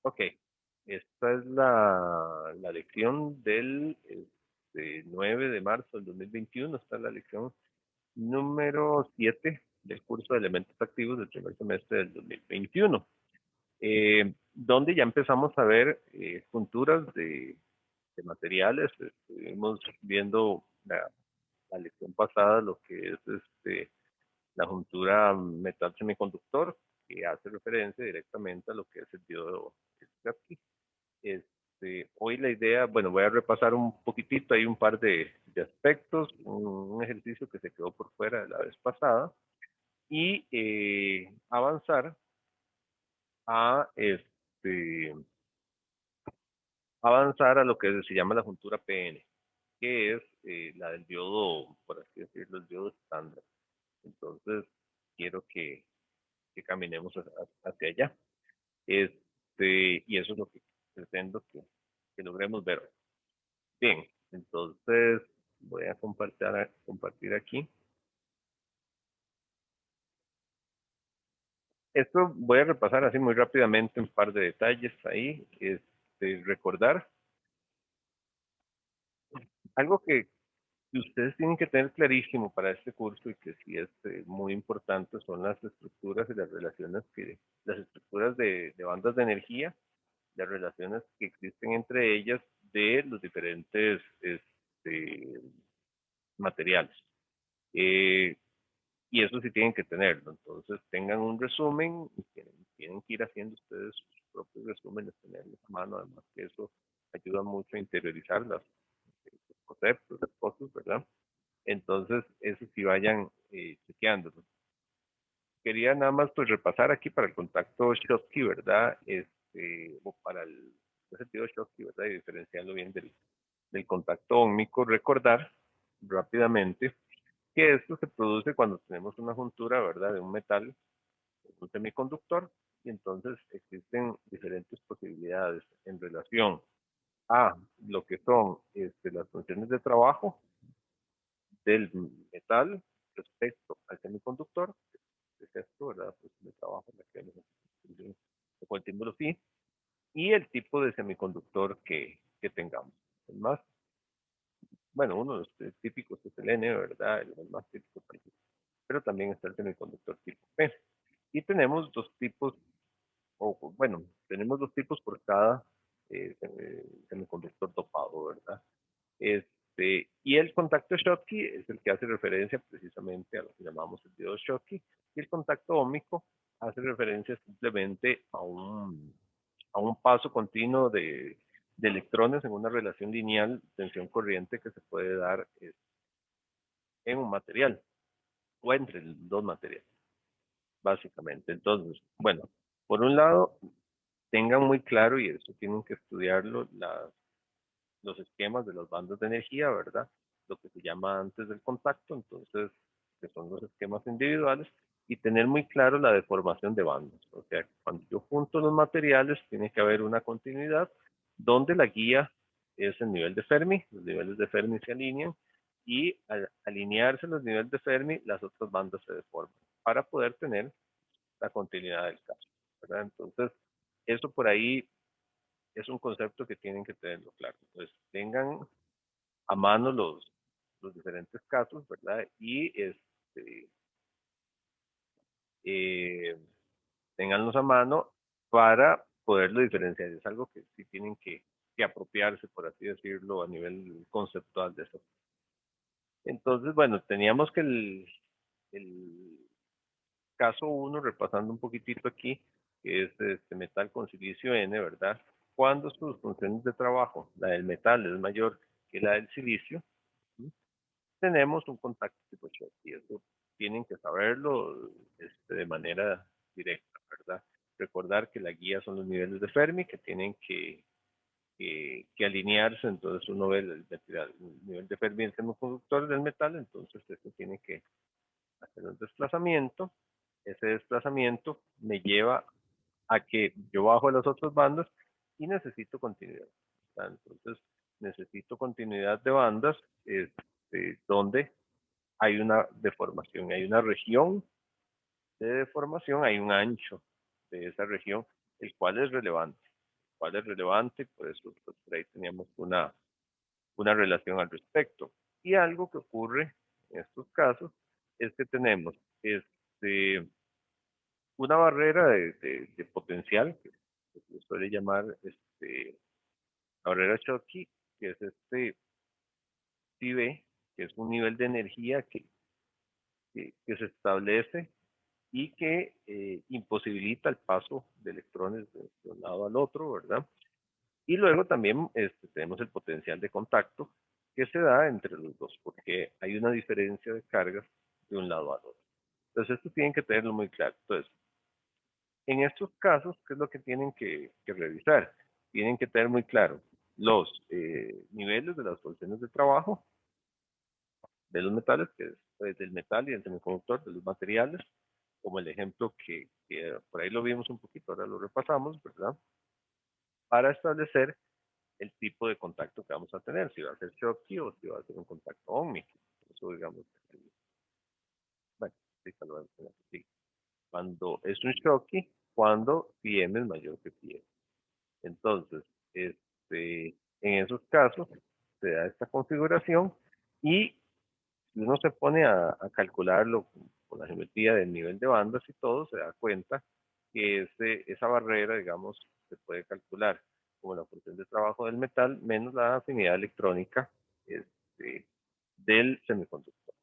Ok, esta es la lección del 9 de marzo del 2021. Esta es la lección número 7 del curso de elementos activos del primer semestre del 2021, donde ya empezamos a ver junturas de materiales. Estuvimos viendo la lección pasada lo que es la juntura metal semiconductor, que hace referencia directamente a lo que es el diodo Schottky. Hoy la idea, bueno, voy a repasar un poquitito, hay un par de aspectos, un ejercicio que se quedó por fuera de la vez pasada, y avanzar a avanzar a lo que se llama la juntura PN, que es la del diodo, por así decirlo, el diodo estándar. Entonces, quiero que caminemos hacia allá. Y eso es lo que pretendo que logremos ver hoy. Bien, entonces voy a compartir aquí. Esto voy a repasar así muy rápidamente un par de detalles ahí. Recordar algo que ustedes tienen que tener clarísimo para este curso y que sí es muy importante son las estructuras y las relaciones las estructuras de bandas de energía, las relaciones que existen entre ellas de los diferentes materiales. Eh, y eso sí tienen que tenerlo. Entonces tengan un resumen y tienen que ir haciendo ustedes sus propios resúmenes, tenerlos a mano, además que eso ayuda mucho a interiorizar los conceptos, las cosas, ¿verdad? Entonces, eso sí vayan chequeándolo. Quería nada más pues repasar aquí para el contacto Schottky, ¿verdad? O para el sentido Schottky, ¿verdad? Y diferenciarlo bien del contacto óhmico, recordar rápidamente que esto se produce cuando tenemos una juntura, ¿verdad? De un metal, un semiconductor, y entonces existen diferentes posibilidades en relación a lo que son las funciones de trabajo del metal respecto al semiconductor, es esto, ¿verdad? Pues de trabajo, la que con el símbolo phi, y el tipo de semiconductor que tengamos. El más, bueno, uno de los típicos es el N, ¿verdad? El más típico, pero también está el semiconductor tipo P. Y tenemos dos tipos, o bueno, tenemos dos tipos por cada semiconductor dopado, ¿verdad? Y el contacto Schottky es el que hace referencia precisamente a lo que llamamos el diodo Schottky, y el contacto óhmico hace referencia simplemente a un paso continuo de electrones en una relación lineal tensión-corriente que se puede dar en un material o entre dos materiales, básicamente. Entonces, bueno, por un lado, tengan muy claro, y eso tienen que estudiarlo, los esquemas de las bandas de energía, ¿verdad? Lo que se llama antes del contacto, entonces, que son los esquemas individuales, y tener muy claro la deformación de bandas. O sea, cuando yo junto los materiales, tiene que haber una continuidad donde la guía es el nivel de Fermi, los niveles de Fermi se alinean, y al alinearse los niveles de Fermi, las otras bandas se deforman, para poder tener la continuidad del caso, ¿verdad? Entonces, eso por ahí es un concepto que tienen que tenerlo claro. Entonces, tengan a mano los diferentes casos, ¿verdad? Y eh, tenganlos a mano para poderlo diferenciar. Es algo que sí tienen que apropiarse, por así decirlo, a nivel conceptual de eso. Entonces, bueno, teníamos que el caso uno, repasando un poquitito aquí, que es este metal con silicio N, ¿verdad? Cuando sus funciones de trabajo, la del metal es mayor que la del silicio, ¿sí? Tenemos un contacto tipo shock y eso tienen que saberlo de manera directa, ¿verdad? Recordar que la guía son los niveles de Fermi que tienen que alinearse, entonces uno ve el nivel de Fermi en el semiconductor del metal, entonces eso tiene que hacer un desplazamiento. Ese desplazamiento me lleva a que yo bajo las otras bandas y necesito continuidad. Entonces, necesito continuidad de bandas donde hay una deformación, hay una región de deformación, hay un ancho de esa región, el cual es relevante. cuál es relevante, por eso pues, por ahí teníamos una relación al respecto. Y algo que ocurre en estos casos es que tenemos este, una barrera de potencial, que se suele llamar la barrera Schottky, que es PV, que es un nivel de energía que se establece y que imposibilita el paso de electrones de un lado al otro, ¿verdad? Y luego también tenemos el potencial de contacto que se da entre los dos, porque hay una diferencia de cargas de un lado al otro. Entonces, esto tienen que tenerlo muy claro. Entonces, en estos casos, ¿qué es lo que tienen que revisar? Tienen que tener muy claro los niveles de las funciones de trabajo de los metales, que es del metal y del semiconductor, de los materiales, como el ejemplo que por ahí lo vimos un poquito, ahora lo repasamos, ¿verdad? Para establecer el tipo de contacto que vamos a tener, si va a ser Schottky o si va a ser un contacto ómnico. Eso, digamos, bueno, ahorita lo vamos a tener así. Cuando es un Schottky, cuando pi m es mayor que pi m. Entonces, en esos casos, se da esta configuración y si uno se pone a calcularlo con la geometría del nivel de bandas y todo, se da cuenta que esa barrera, digamos, se puede calcular como la función de trabajo del metal menos la afinidad electrónica este, del semiconductor.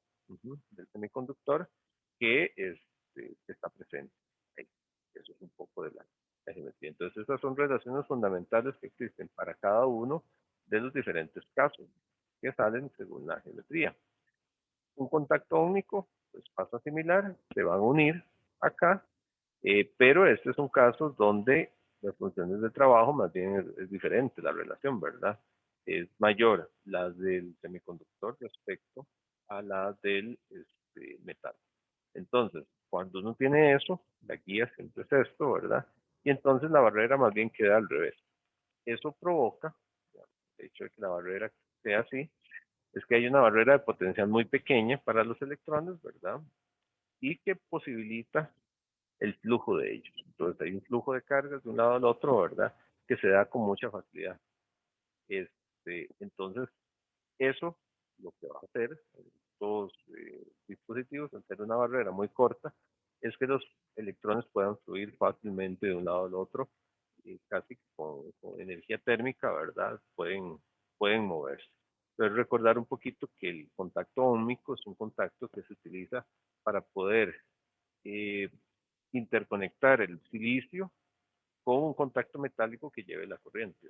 Del semiconductor que está presente ahí. Eso es un poco de la geometría. Entonces, esas son relaciones fundamentales que existen para cada uno de los diferentes casos que salen según la geometría. Un contacto único, pues pasa similar, se van a unir acá, pero este es un caso donde las funciones de trabajo más bien es diferente la relación, ¿verdad? Es mayor la del semiconductor respecto a la del metal. Entonces, cuando uno tiene eso, la guía siempre es esto, ¿verdad? Y entonces la barrera más bien queda al revés. Eso provoca, el hecho de que la barrera sea así, es que hay una barrera de potencial muy pequeña para los electrones, ¿verdad? Y que posibilita el flujo de ellos. Entonces hay un flujo de cargas de un lado al otro, ¿verdad? Que se da con mucha facilidad. Entonces, eso lo que va a hacer en estos dispositivos, al ser una barrera muy corta, es que los electrones puedan fluir fácilmente de un lado al otro, y casi con energía térmica, ¿verdad? Pueden moverse. Pero recordar un poquito que el contacto óhmico es un contacto que se utiliza para poder eh, interconectar el silicio con un contacto metálico que lleve la corriente.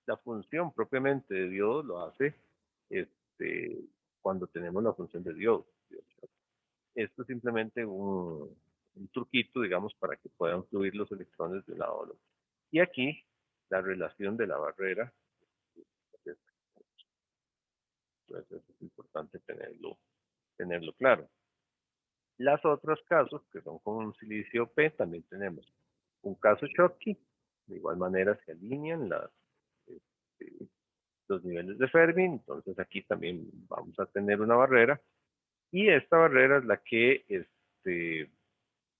La función propiamente de diodo lo hace este, cuando tenemos la función de diodo. Esto es simplemente un truquito, digamos, para que puedan fluir los electrones de un lado al otro. Y aquí la relación de la barrera, entonces es importante tenerlo claro. Los otros casos, que son con un silicio P, también tenemos un caso Schottky, de igual manera se alinean este, los niveles de Fermi, entonces aquí también vamos a tener una barrera, y esta barrera es la que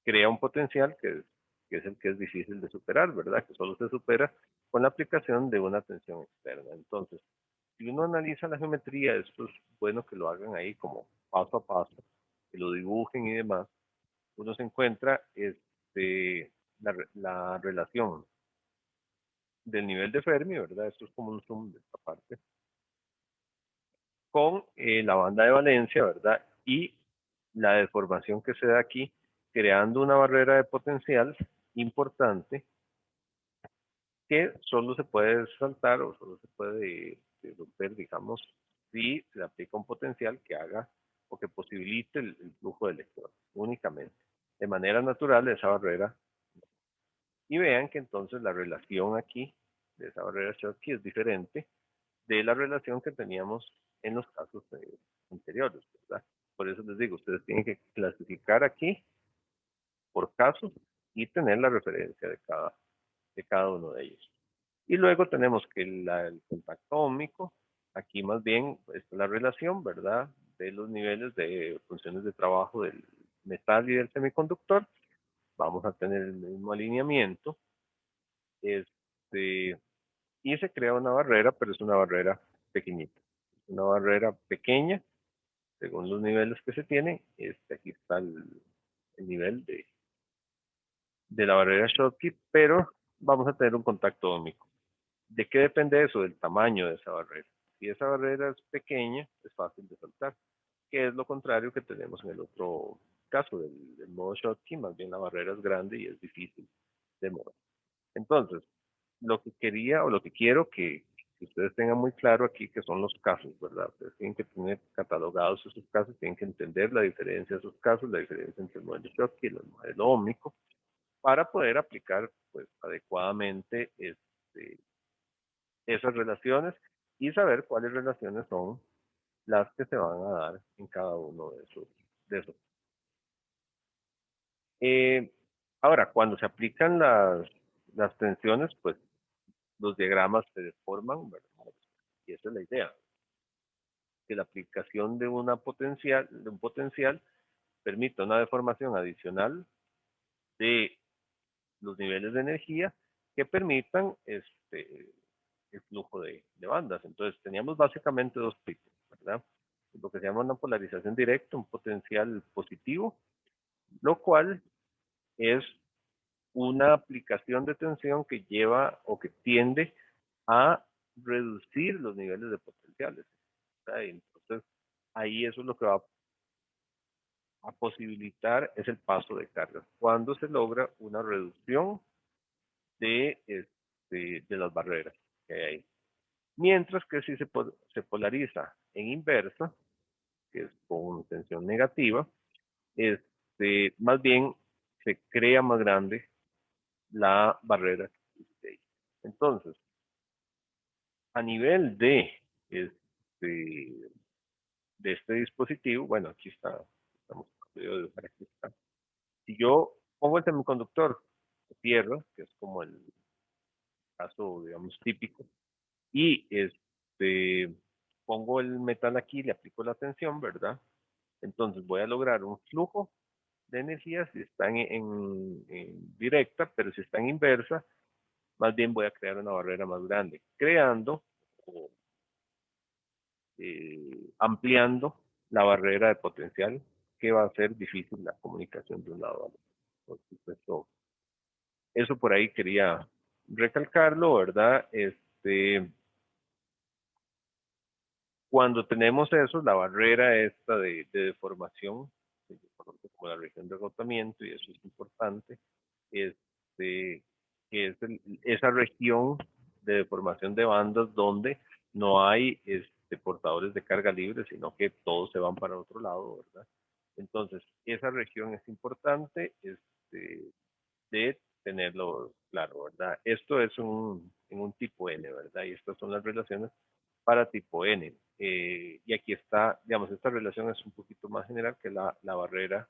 crea un potencial que es el que es difícil de superar, ¿verdad? Que solo se supera con la aplicación de una tensión externa. Entonces, si uno analiza la geometría, esto es bueno que lo hagan ahí como paso a paso, que lo dibujen y demás, uno se encuentra la relación del nivel de Fermi, ¿verdad? Esto es como un zoom de esta parte, con la banda de valencia, ¿verdad? Y la deformación que se da aquí, creando una barrera de potencial importante que solo se puede saltar o solo se puede romper, digamos, si se aplica un potencial que haga o que posibilite el flujo de electrones únicamente. De manera natural, esa barrera. Y vean que entonces la relación aquí de esa barrera Schottky es diferente de la relación que teníamos en los casos anteriores, ¿verdad? Por eso les digo, ustedes tienen que clasificar aquí por casos y tener la referencia de cada uno de ellos. Y luego tenemos que el contacto óhmico, aquí más bien está la relación, ¿verdad? De los niveles de funciones de trabajo del metal y del semiconductor. Vamos a tener el mismo alineamiento. y se crea una barrera, pero es una barrera pequeñita. Una barrera pequeña, según los niveles que se tienen. Aquí está el nivel de la barrera Schottky, pero vamos a tener un contacto óhmico. ¿De qué depende eso? Del tamaño de esa barrera. Si esa barrera es pequeña, es fácil de saltar, que es lo contrario que tenemos en el otro caso del modo Schottky, más bien la barrera es grande y es difícil de mover. Entonces, lo que quería o lo que quiero que ustedes tengan muy claro aquí que son los casos, ¿verdad? Ustedes tienen que tener catalogados esos casos, tienen que entender la diferencia de esos casos, la diferencia entre el modelo Schottky y el modelo óhmico, para poder aplicar pues adecuadamente esas relaciones y saber cuáles relaciones son las que se van a dar en cada uno de esos. Eh, Ahora, cuando se aplican las tensiones, pues los diagramas se deforman, ¿verdad? Y esa es la idea, que la aplicación de un potencial permita una deformación adicional de los niveles de energía que permitan el flujo de bandas. Entonces, teníamos básicamente dos tipos, ¿verdad? Lo que se llama una polarización directa, un potencial positivo, lo cual es una aplicación de tensión que lleva o que tiende a reducir los niveles de potenciales. ¿Verdad? Entonces, ahí eso es lo que va a posibilitar es el paso de cargas. Cuando se logra una reducción de las barreras que hay ahí. Mientras que si se polariza en inversa, que es con tensión negativa, más bien se crea más grande la barrera que existe ahí. Entonces, a nivel este, de este dispositivo, bueno, aquí está, estamos, aquí está. Si yo pongo el semiconductor de tierra, que es como el caso, digamos, típico, y pongo el metal aquí, le aplico la tensión, ¿verdad? Entonces voy a lograr un flujo de energía si está en directa, pero si está en inversa, más bien voy a crear una barrera más grande, creando o ampliando la barrera de potencial que va a hacer difícil la comunicación de un lado a otro. Entonces, eso por ahí quería recalcarlo, ¿verdad? Cuando tenemos eso, la barrera esta de deformación, que se conoce como la región de agotamiento, y eso es importante, este, que es esa región de deformación de bandas donde no hay portadores de carga libre, sino que todos se van para otro lado, ¿verdad? Entonces, esa región es importante de tenerlo claro, ¿verdad? Esto es en un tipo N, ¿verdad? Y estas son las relaciones para tipo N. Y aquí está, digamos, esta relación es un poquito más general que la barrera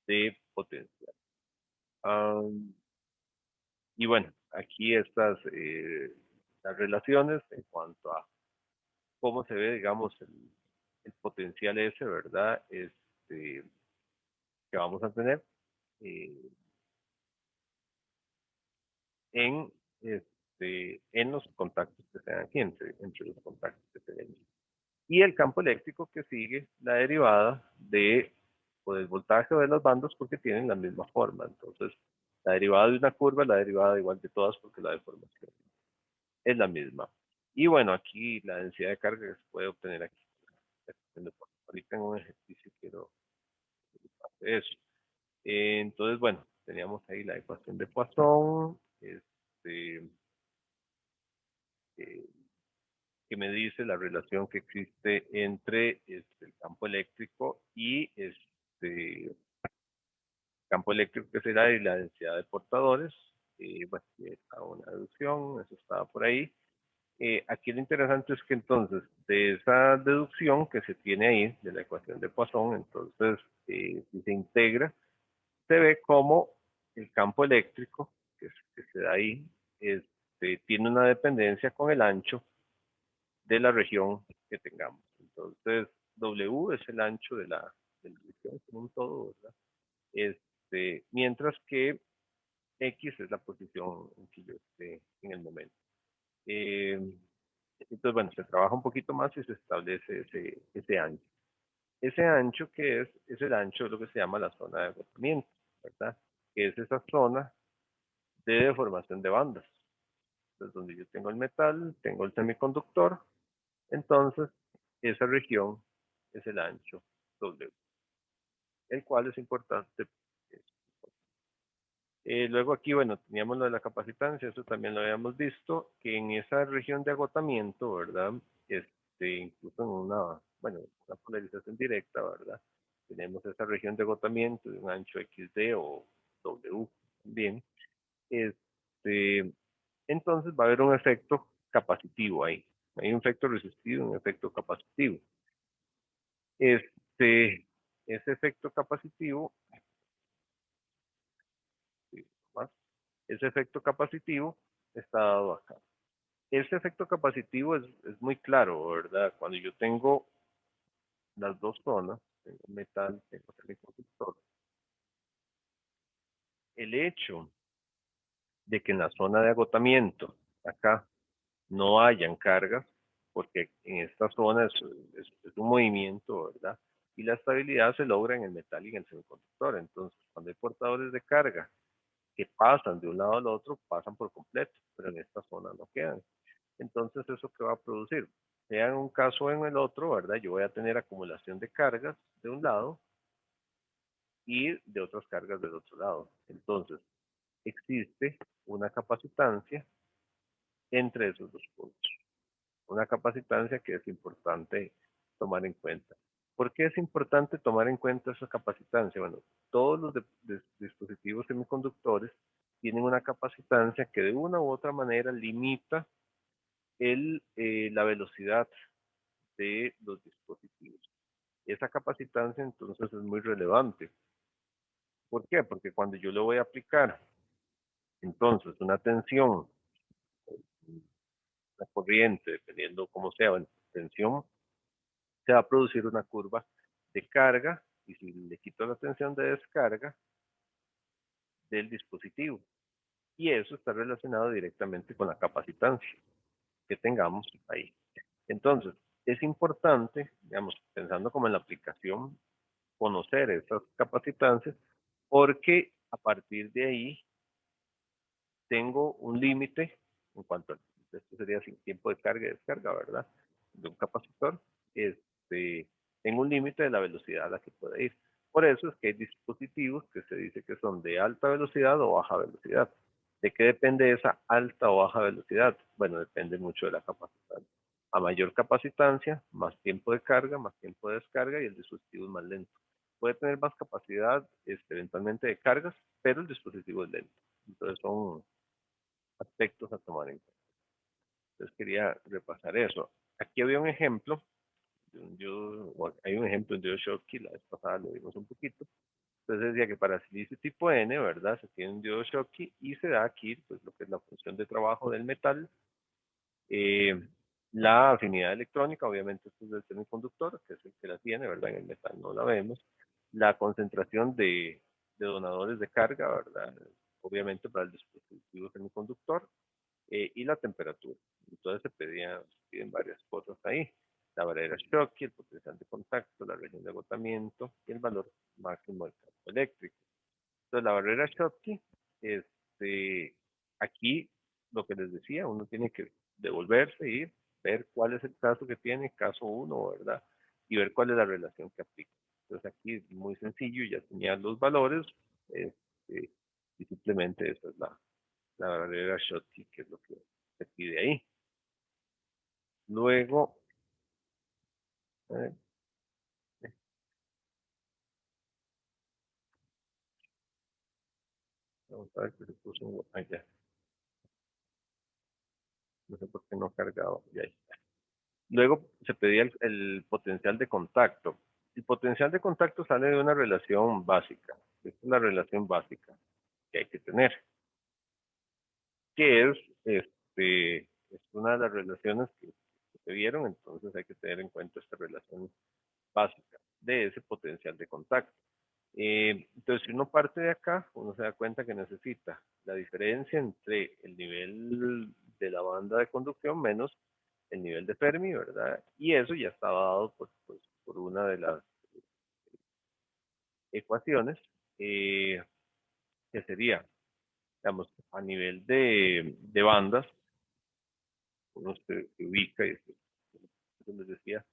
de potencial. Y bueno, aquí estas las relaciones en cuanto a cómo se ve, digamos, el potencial ese, ¿verdad? Que vamos a tener eh, en, en los contactos que se dan aquí, entre los contactos que tenemos. Y el campo eléctrico que sigue la derivada de o del voltaje o de las bandas porque tienen la misma forma. Entonces, la derivada de una curva es la derivada igual de todas porque la deformación es la misma. Y bueno, aquí la densidad de carga que se puede obtener aquí. Ahorita en un ejercicio quiero hacer eso. Entonces, bueno, teníamos ahí la ecuación de Poisson, eh, que me dice la relación que existe entre el campo eléctrico y campo eléctrico que será y la densidad de portadores. Bueno, está una deducción, eso estaba por ahí. Aquí lo interesante es que entonces, de esa deducción que se tiene ahí, de la ecuación de Poisson, entonces, si se integra, se ve como el campo eléctrico que se da ahí tiene una dependencia con el ancho de la región que tengamos. Entonces, W es el ancho de la, región como un todo, ¿verdad? Mientras que X es la posición en que yo esté en el momento. Entonces, bueno, se trabaja un poquito más y se establece ese ancho. Ese ancho que es el ancho de lo que se llama la zona de agotamiento, ¿verdad? Que es esa zona de deformación de bandas. Entonces, donde yo tengo el metal, tengo el semiconductor, entonces esa región es el ancho W, el cual es importante. Luego aquí, bueno, teníamos lo de la capacitancia, eso también lo habíamos visto, que en esa región de agotamiento, ¿verdad? Incluso en bueno, una polarización directa, ¿verdad? Tenemos esa región de agotamiento de un ancho XD o W también. Este, entonces va a haber un efecto capacitivo ahí. Hay un efecto resistivo y un efecto capacitivo. Ese efecto capacitivo, más, ese efecto capacitivo está dado acá. Ese efecto capacitivo es muy claro, ¿verdad? Cuando yo tengo las dos zonas, tengo metal, tengo semiconductor, el hecho de que en la zona de agotamiento, acá, no hayan cargas, porque en esta zona es un movimiento, ¿verdad? Y la estabilidad se logra en el metal y en el semiconductor. Entonces, cuando hay portadores de carga que pasan de un lado al otro, pasan por completo, pero en esta zona no quedan. Entonces, ¿eso qué va a producir? Sea en un caso o en el otro, ¿verdad? Yo voy a tener acumulación de cargas de un lado y de otras cargas del otro lado. Entonces, existe una capacitancia entre esos dos puntos. Una capacitancia que es importante tomar en cuenta. ¿Por qué es importante tomar en cuenta esa capacitancia? Bueno, todos los dispositivos semiconductores tienen una capacitancia que de una u otra manera limita la velocidad de los dispositivos. Esa capacitancia entonces es muy relevante. ¿Por qué? Porque cuando yo le voy a aplicar entonces una tensión, una corriente, dependiendo cómo sea, bueno, tensión, se va a producir una curva de carga y si le quito la tensión de descarga del dispositivo. Y eso está relacionado directamente con la capacitancia que tengamos ahí. Entonces, es importante, digamos, pensando como en la aplicación, conocer esas capacitancias porque a partir de ahí tengo un límite en cuanto a, esto sería sin tiempo de carga y descarga, ¿verdad? De un capacitor, tengo un límite de la velocidad a la que puede ir. Por eso es que hay dispositivos que se dice que son de alta velocidad o baja velocidad. ¿De qué depende esa alta o baja velocidad? Bueno, depende mucho de la capacitancia. A mayor capacitancia, más tiempo de carga, más tiempo de descarga y el dispositivo es más lento. Puede tener más capacidad eventualmente de cargas, pero el dispositivo es lento. Entonces son aspectos a tomar en cuenta. Entonces quería repasar eso. Aquí había un ejemplo, hay un ejemplo en diodo Schottky, la vez pasada lo vimos un poquito. Entonces decía que para silicio tipo N, ¿verdad? Se tiene un diodo Schottky y se da aquí pues lo que es la función de trabajo del metal, eh, la afinidad electrónica, obviamente esto es del semiconductor, que es el que la tiene, ¿verdad? En el metal no la vemos. La concentración de donadores de carga, ¿verdad? Obviamente para el dispositivo semiconductor, y la temperatura. Entonces se piden varias cosas ahí. La barrera Schottky, el potencial de contacto, la región de agotamiento y el valor máximo del campo eléctrico. Entonces la barrera Schottky, aquí lo que les decía, uno tiene que devolverse, ir, ver cuál es el caso que tiene, caso uno, ¿verdad? Y ver cuál es la relación que aplica. Entonces aquí es muy sencillo, ya tenía los valores, y simplemente esa es la barrera Schottky, que es lo que se pide ahí. Luego, eh, vamos a ver que se puso allá. No sé por qué no ha cargado. Ya está. Luego se pedía el potencial de contacto. El potencial de contacto sale de una relación básica. Esta es la relación básica que hay que tener, que es una de las relaciones que se vieron, entonces hay que tener en cuenta esta relación básica de ese potencial de contacto. Entonces, si uno parte de acá, uno se da cuenta que necesita la diferencia entre el nivel de la banda de conducción menos el nivel de Fermi, ¿verdad? Y eso ya estaba dado por una de las ecuaciones, que sería, digamos, a nivel de bandas, uno se ubica y les decía,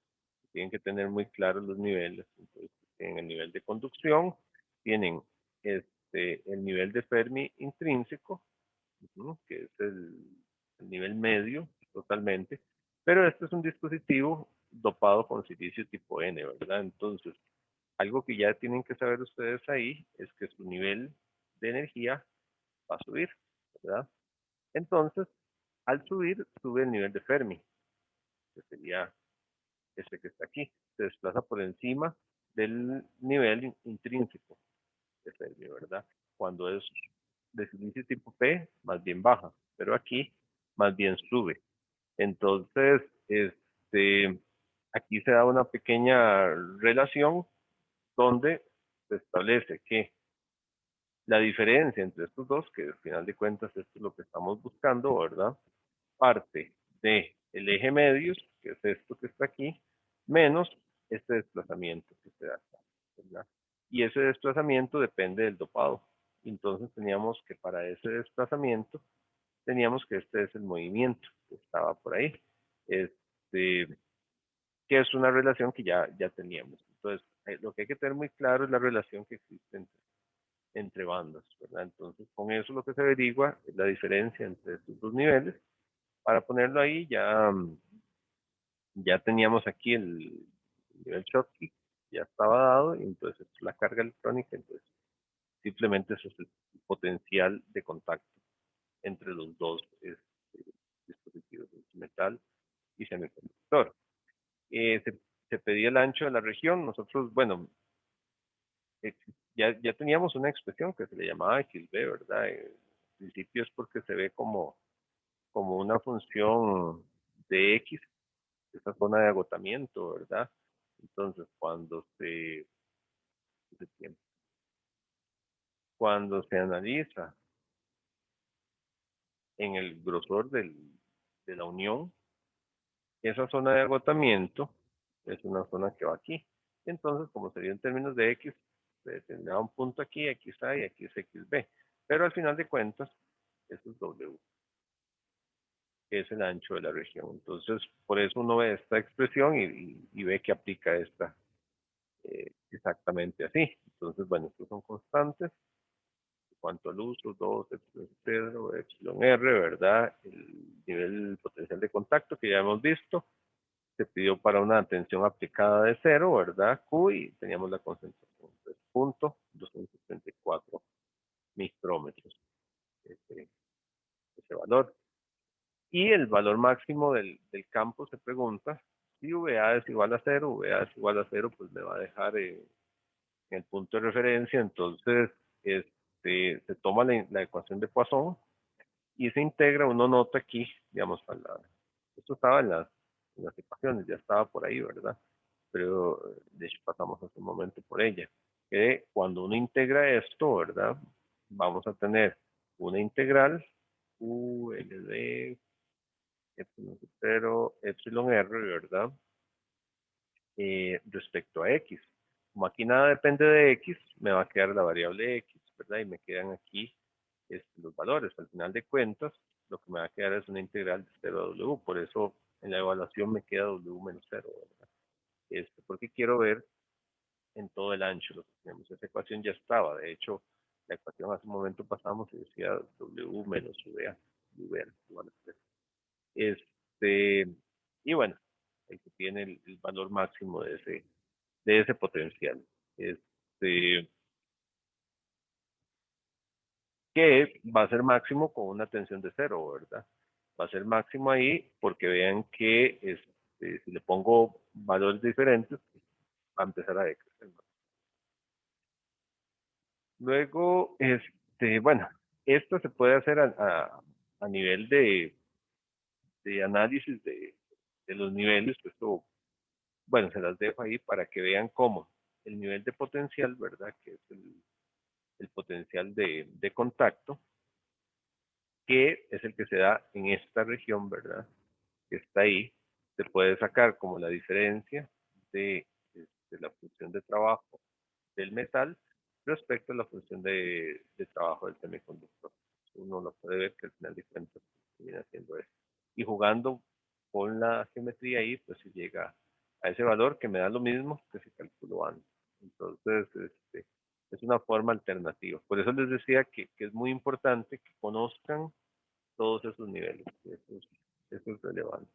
tienen que tener muy claros los niveles. Entonces, en el nivel de conducción tienen el nivel de Fermi intrínseco, ¿no? Que es el nivel medio totalmente, pero este es un dispositivo dopado con silicio tipo N, ¿verdad? Entonces, algo que ya tienen que saber ustedes ahí es que su nivel de energía va a subir, ¿verdad? Entonces, al subir, sube el nivel de Fermi, que sería este que está aquí. Se desplaza por encima del nivel intrínseco de Fermi, ¿verdad? Cuando es de silicio tipo P, más bien baja, pero aquí más bien sube. Entonces, aquí se da una pequeña relación donde se establece que la diferencia entre estos dos, que al final de cuentas esto es lo que estamos buscando, ¿verdad? Parte de el eje medios, que es esto que está aquí, menos este desplazamiento que se da acá, ¿verdad? Y ese desplazamiento depende del dopado. Entonces teníamos que para ese desplazamiento, teníamos que este es el movimiento que estaba por ahí, este, que es una relación que ya teníamos. Entonces, lo que hay que tener muy claro es la relación que existe entre bandas, ¿verdad? Entonces, con eso lo que se averigua es la diferencia entre estos dos niveles. Para ponerlo ahí, ya teníamos aquí el nivel Schottky, ya estaba dado, y entonces la carga electrónica, entonces simplemente eso es el potencial de contacto entre los dos dispositivos, metal y semiconductor. Se pedía el ancho de la región, nosotros, bueno, ya teníamos una expresión que se le llamaba XB, ¿verdad? En principio es porque se ve como una función de X, esa zona de agotamiento, ¿verdad? Entonces, cuando se analiza en el grosor de la unión, esa zona de agotamiento es una zona que va aquí. Entonces, como sería en términos de X, se tendrá un punto aquí, XA y aquí es XB. Pero al final de cuentas, eso es W, que es el ancho de la región. Entonces, por eso uno ve esta expresión y ve que aplica esta exactamente así. Entonces, bueno, estos son constantes. En cuanto al uso, 2, epsilon 0, epsilon R, ¿verdad? El nivel potencial de contacto que ya hemos visto. Se pidió para una tensión aplicada de 0, ¿verdad? Q, y teníamos la concentración 3.274 micrómetros. Ese, ese valor. Y el valor máximo del campo se pregunta, si VA es igual a 0, VA es igual a 0, pues me va a dejar en el punto de referencia. Entonces, se toma la ecuación de Poisson y se integra, uno nota aquí, digamos, esto estaba en las ecuaciones, ya estaba por ahí, ¿verdad? Pero de hecho pasamos hace un momento por ella. Que cuando uno integra esto, ¿verdad? Vamos a tener una integral ULD epsilon 0, epsilon R, ¿verdad? Respecto a X. Como aquí nada depende de X, me va a quedar la variable X, ¿verdad? Y me quedan aquí los valores. Al final de cuentas, lo que me va a quedar es una integral de 0 a W. Por eso en la evaluación me queda W menos 0, ¿verdad? Porque quiero ver en todo el ancho lo que tenemos. Esa ecuación ya estaba. De hecho, la ecuación hace un momento pasamos y decía W menos VA. VA igual a 0. Este, y bueno, ahí se tiene el valor máximo de ese potencial. Este, que va a ser máximo con una tensión de 0, ¿verdad? Va a ser máximo ahí porque vean que si le pongo valores diferentes, va a empezar a decrecer. Luego, bueno, esto se puede hacer a nivel de análisis de los niveles. Esto, bueno, se las dejo ahí para que vean cómo. el nivel de potencial, ¿verdad? Que es el potencial de contacto, que es el que se da en esta región, ¿verdad? Que está ahí. Se puede sacar como la diferencia de la función de trabajo del metal respecto a la función de trabajo del semiconductor. Uno lo puede ver que al final de cuentas viene haciendo eso. Y jugando con la geometría ahí, pues se llega a ese valor que me da lo mismo que se calculó antes. Entonces, es una forma alternativa. Por eso les decía que es muy importante que conozcan todos esos niveles. Eso es relevante.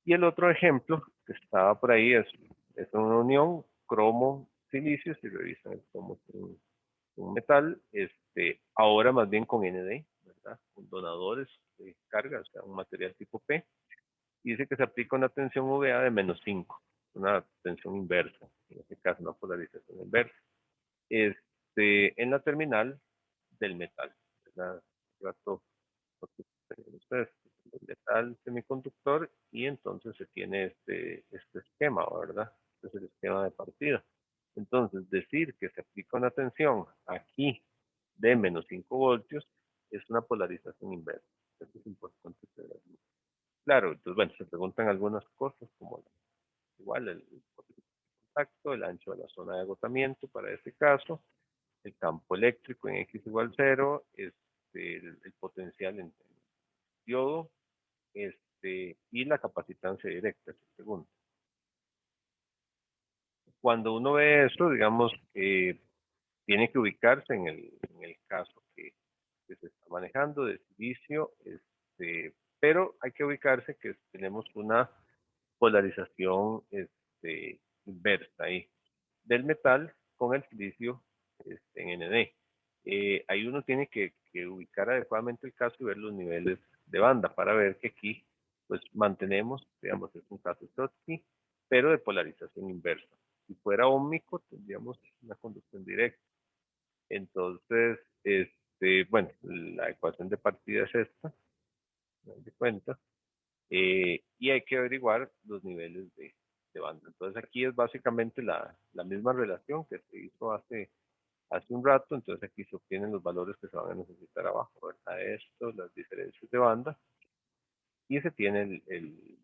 Y el otro ejemplo que estaba por ahí es una unión cromo-silicio. Si revisan el cromo es un metal, ahora más bien con ND, ¿verdad? Con donadores de carga, o sea, un material tipo P. Y dice que se aplica una tensión VA de -5, una tensión inversa, en este caso una polarización inversa, en la terminal del metal, ¿verdad? Ustedes, el metal semiconductor, y entonces se tiene este esquema, ¿verdad? Este es el esquema de partida. Entonces, decir que se aplica una tensión aquí de -5 voltios es una polarización inversa. Esto es importante saberlo. Claro, entonces, bueno, se preguntan algunas cosas como igual el contacto, el ancho de la zona de agotamiento para ese caso, el campo eléctrico en X igual 0, el potencial en diodo, y la capacitancia directa, se pregunta. Cuando uno ve eso, digamos, tiene que ubicarse en el caso que se está manejando de silicio, pero hay que ubicarse que tenemos una polarización inversa ahí del metal con el silicio en ND. Ahí uno tiene que ubicar adecuadamente el caso y ver los niveles de banda para ver que aquí pues mantenemos, digamos, es un caso Schottky, pero de polarización inversa. Si fuera óhmico, tendríamos una conducción directa. Entonces, bueno, la ecuación de partida es esta, me doy cuenta, y hay que averiguar los niveles de banda. Entonces, aquí es básicamente la misma relación que se hizo hace un rato. Entonces, aquí se obtienen los valores que se van a necesitar abajo, ¿verdad? Esto, las diferencias de banda, y se tiene el,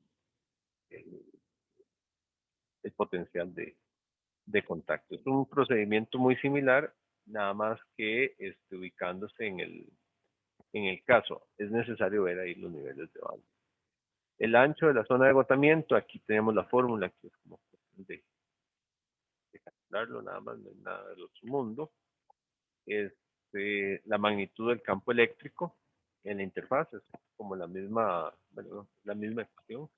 el potencial de contacto. Es un procedimiento muy similar, nada más que ubicándose en el caso. Es necesario ver ahí los niveles de banda. El ancho de la zona de agotamiento, aquí tenemos la fórmula que es como de calcularlo, nada más, no es nada del otro mundo. La magnitud del campo eléctrico en la interfaz es como la misma, bueno, la misma ecuación.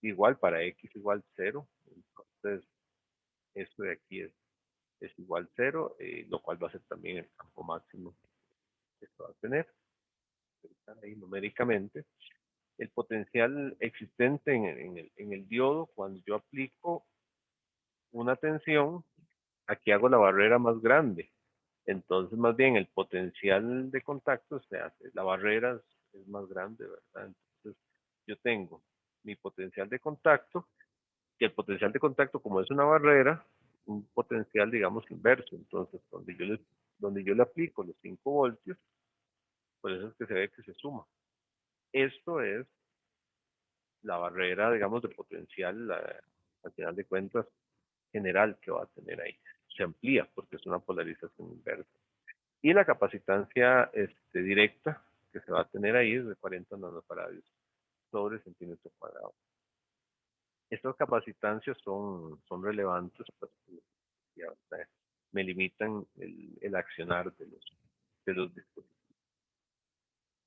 Igual para X igual 0. Entonces, esto de aquí es igual 0, lo cual va a ser también el campo máximo que se va a tener. Ahí numéricamente. El potencial existente en el diodo, cuando yo aplico una tensión, aquí hago la barrera más grande. Entonces, más bien, el potencial de contacto se hace, la barrera es más grande, ¿verdad? Entonces, yo tengo mi potencial de contacto, y el potencial de contacto, como es una barrera, un potencial, digamos, inverso. Entonces, donde yo le aplico los 5 voltios, por eso es que se ve que se suma. Esto es la barrera, digamos, de potencial, al final de cuentas, general que va a tener ahí. Se amplía porque es una polarización inversa. Y la capacitancia directa que se va a tener ahí es de 40 nanofarads sobre centímetro cuadrado. Estas capacitancias son relevantes porque ya, me limitan el accionar de los dispositivos.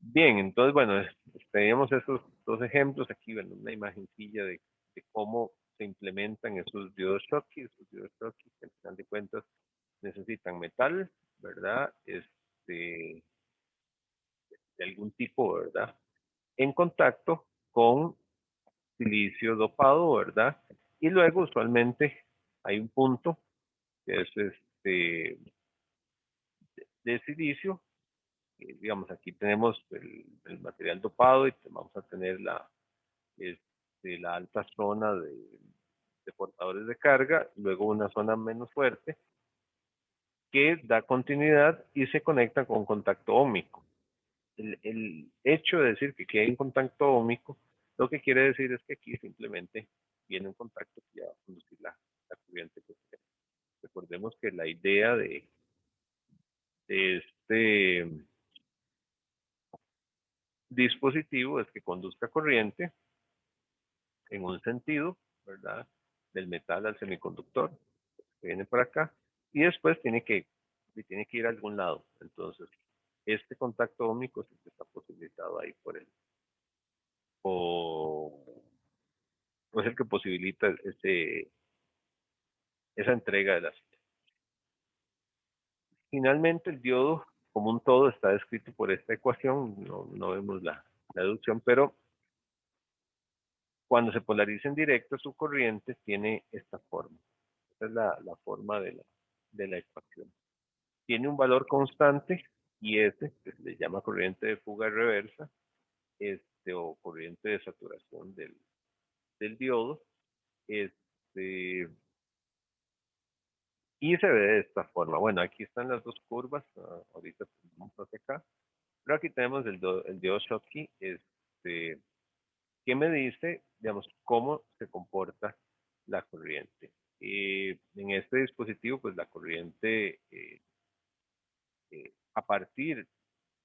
Bien, entonces, bueno, teníamos esos dos ejemplos aquí, bueno, una imagencilla de cómo se implementan esos diodos Schottky, que al final de cuentas necesitan metal, ¿verdad? De algún tipo, ¿verdad? En contacto con silicio dopado, ¿verdad? Y luego usualmente hay un punto que es de silicio. Digamos, aquí tenemos el material dopado y vamos a tener la alta zona de portadores de carga, luego una zona menos fuerte, que da continuidad y se conecta con contacto óhmico. El hecho de decir que aquí hay un contacto óhmico, lo que quiere decir es que aquí simplemente viene un contacto que ya va a conducir la corriente que tenemos. Recordemos que la idea de este dispositivo es que conduzca corriente en un sentido, ¿verdad? Del metal al semiconductor, que viene por acá, y después tiene que ir a algún lado. Entonces, este contacto óhmico es el que está posibilitado ahí por él. O es el que posibilita esa entrega de la señal. Finalmente, el diodo, como un todo, está descrito por esta ecuación, no vemos la deducción, pero cuando se polariza en directo su corriente, tiene esta forma. Esta es la forma de la ecuación. Tiene un valor constante, y este, que se le llama corriente de fuga reversa, o corriente de saturación del diodo, este, y se ve de esta forma. Bueno, aquí están las dos curvas, ahorita vamos hacia acá, pero aquí tenemos el diodo Schottky, que me dice, digamos, cómo se comporta la corriente. En este dispositivo, pues la corriente, a partir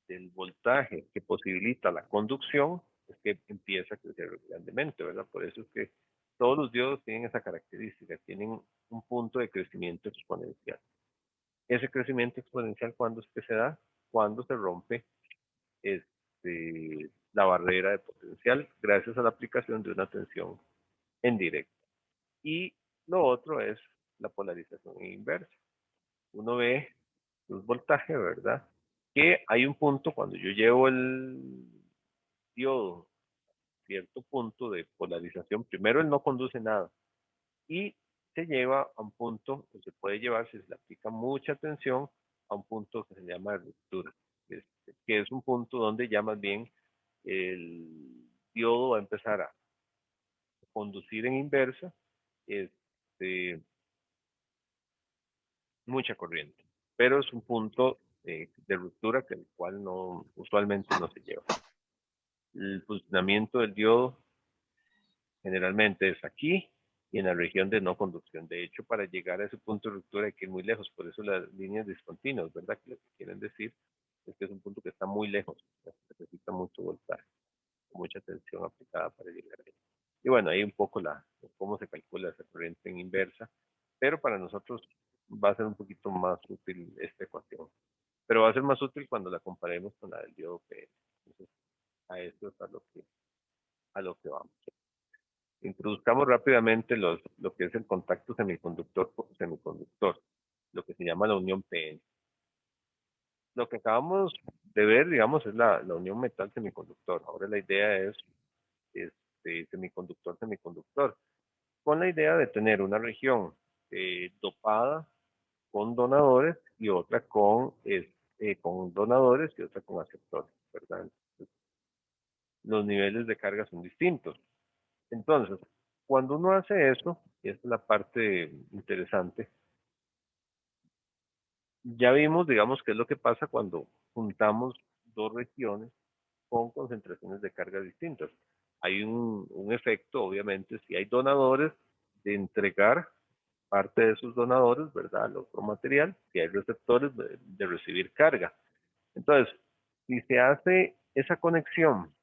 del voltaje que posibilita la conducción, es que empieza a crecer grandemente, ¿verdad? Por eso es que todos los diodos tienen esa característica, tienen un punto de crecimiento exponencial. Ese crecimiento exponencial, ¿cuándo es que se da? Cuando se rompe la barrera de potencial gracias a la aplicación de una tensión en directo. Y lo otro es la polarización inversa. Uno ve los voltajes, ¿verdad? Que hay un punto cuando yo llevo el diodo a cierto punto de polarización, primero él no conduce nada y se lleva a un punto, o se puede llevar si se le aplica mucha tensión, a un punto que se llama ruptura, que es un punto donde ya más bien el diodo va a empezar a conducir en inversa este, mucha corriente, pero es un punto de ruptura que el cual no usualmente no se lleva. El funcionamiento del diodo generalmente es aquí y en la región de no conducción. De hecho, para llegar a ese punto de ruptura hay que ir muy lejos, por eso las líneas discontinuas, ¿verdad? Que lo que quieren decir es que es un punto que está muy lejos, necesita mucho voltaje, mucha tensión aplicada para llegar ahí. Y bueno, ahí un poco cómo se calcula esa corriente en inversa, pero para nosotros va a ser un poquito más útil esta ecuación. Pero va a ser más útil cuando la comparemos con la del diodo PN. Entonces, a esto es a lo que vamos. Introduzcamos rápidamente lo que es el contacto semiconductor, lo que se llama la unión PN. Lo que acabamos de ver, digamos, es la unión metal-semiconductor. Ahora la idea es semiconductor-semiconductor, con la idea de tener una región dopada con donadores y otra con donadores y otra con aceptores, ¿verdad? Entonces, los niveles de carga son distintos. Entonces, cuando uno hace eso, y esta es la parte interesante, ya vimos, digamos, qué es lo que pasa cuando juntamos dos regiones con concentraciones de carga distintas. Hay un efecto, obviamente, si hay donadores, de entregar parte de sus donadores, ¿verdad?, al otro material, si hay receptores, de recibir carga. Entonces, si se hace esa conexión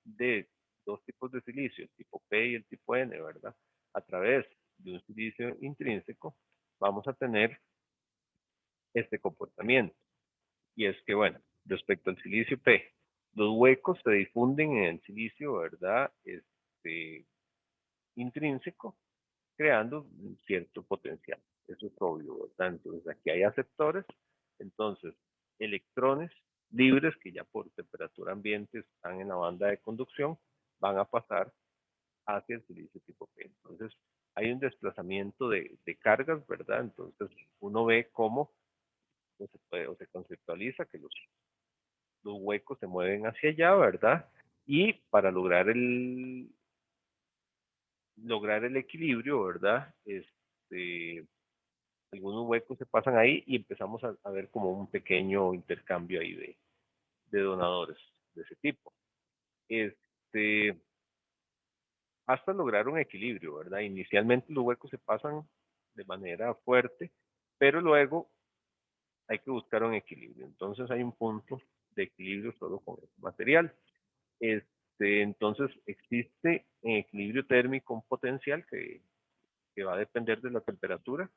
de dos tipos de silicio, el tipo P y el tipo N, ¿verdad? A través de un silicio intrínseco, vamos a tener este comportamiento. Y es que, bueno, respecto al silicio P, los huecos se difunden en el silicio, ¿verdad? Intrínseco, creando un cierto potencial. Eso es obvio, ¿verdad? Entonces, aquí hay aceptores, entonces, electrones libres que ya por temperatura ambiente están en la banda de conducción, van a pasar hacia el silicio tipo P. Entonces, hay un desplazamiento de cargas, ¿verdad? Entonces, uno ve cómo o se conceptualiza que los huecos se mueven hacia allá, ¿verdad? Y para lograr lograr el equilibrio, ¿verdad? Algunos huecos se pasan ahí y empezamos a ver como un pequeño intercambio ahí de donadores de ese tipo. Este, hasta lograr un equilibrio, ¿verdad? Inicialmente los huecos se pasan de manera fuerte, pero luego hay que buscar un equilibrio. Entonces hay un punto de equilibrio solo con el material. Entonces existe en equilibrio térmico un potencial que va a depender de la temperatura,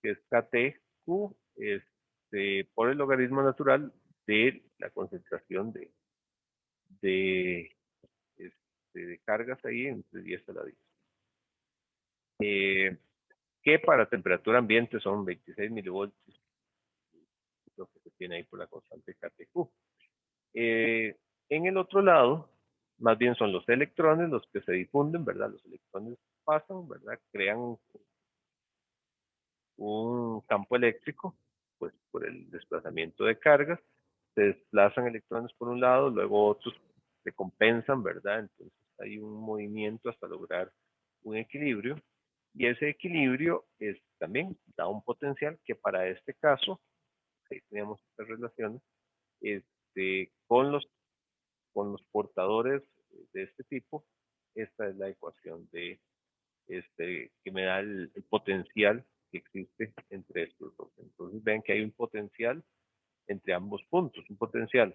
que es KTQ, por el logaritmo natural de la concentración de, de cargas ahí entre 10 a la 10. Que para temperatura ambiente son 26 milivoltios, lo que se tiene ahí por la constante KTQ. En el otro lado, más bien son los electrones los que se difunden, ¿verdad? Los electrones pasan, ¿verdad? Crean un campo eléctrico, pues por el desplazamiento de cargas, se desplazan electrones por un lado, luego otros se compensan, ¿verdad? Entonces hay un movimiento hasta lograr un equilibrio, y ese equilibrio también da un potencial que para este caso, ahí teníamos estas relaciones, con los portadores de este tipo, esta es la ecuación que me da el potencial que existe entre estos dos. Entonces ven que hay un potencial entre ambos puntos, un potencial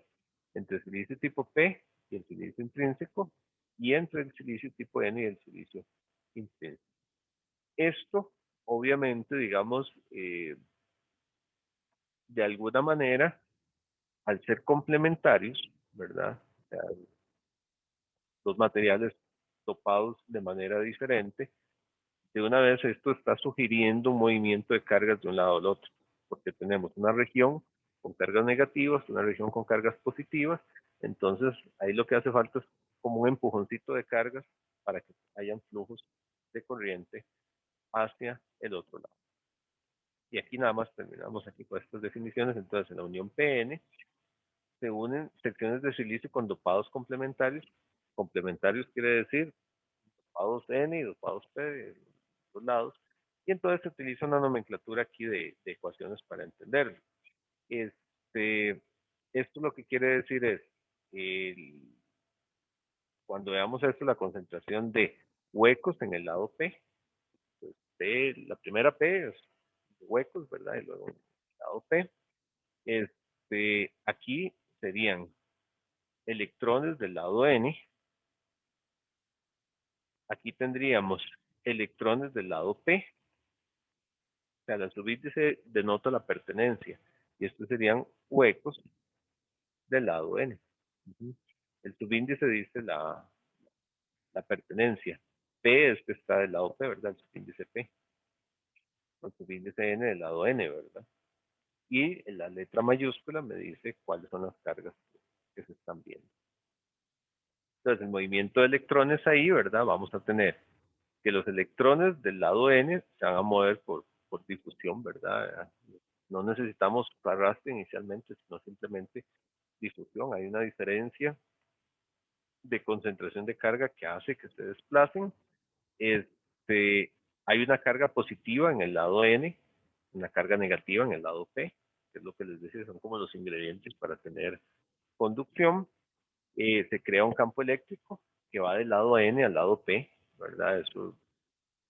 entre el silicio tipo P y el silicio intrínseco, y entre el silicio tipo N y el silicio intrínseco. Esto, obviamente, digamos, de alguna manera, al ser complementarios, ¿verdad? O sea, los materiales topados de manera diferente, de una vez esto está sugiriendo un movimiento de cargas de un lado al otro, porque tenemos una región con cargas negativas, una región con cargas positivas, entonces ahí lo que hace falta es como un empujoncito de cargas para que hayan flujos de corriente hacia el otro lado. Y aquí nada más terminamos aquí con estas definiciones. Entonces en la unión PN se unen secciones de silicio con dopados complementarios. Complementarios quiere decir dopados N y dopados P de los dos lados. Y entonces se utiliza una nomenclatura aquí de ecuaciones para entenderlo. Esto lo que quiere decir es, el, cuando veamos esto, la concentración de huecos en el lado P, pues P, la primera P es huecos, ¿verdad? Y luego el lado P. Aquí serían electrones del lado N. Aquí tendríamos electrones del lado P. O sea, la subíndice denota la pertenencia. Y estos serían huecos del lado N. El subíndice dice la pertenencia. P es que está del lado P, ¿verdad? El subíndice P. El subíndice N del lado N, ¿verdad? Y la letra mayúscula me dice cuáles son las cargas que se están viendo. Entonces, el movimiento de electrones ahí, ¿verdad? Vamos a tener que los electrones del lado N se van a mover por difusión, ¿verdad? No necesitamos arrastre inicialmente, sino simplemente difusión. Hay una diferencia de concentración de carga que hace que se desplacen. Hay una carga positiva en el lado N, una carga negativa en el lado P, que es lo que les decía, son como los ingredientes para tener conducción. Se crea un campo eléctrico que va del lado N al lado P, ¿verdad? Eso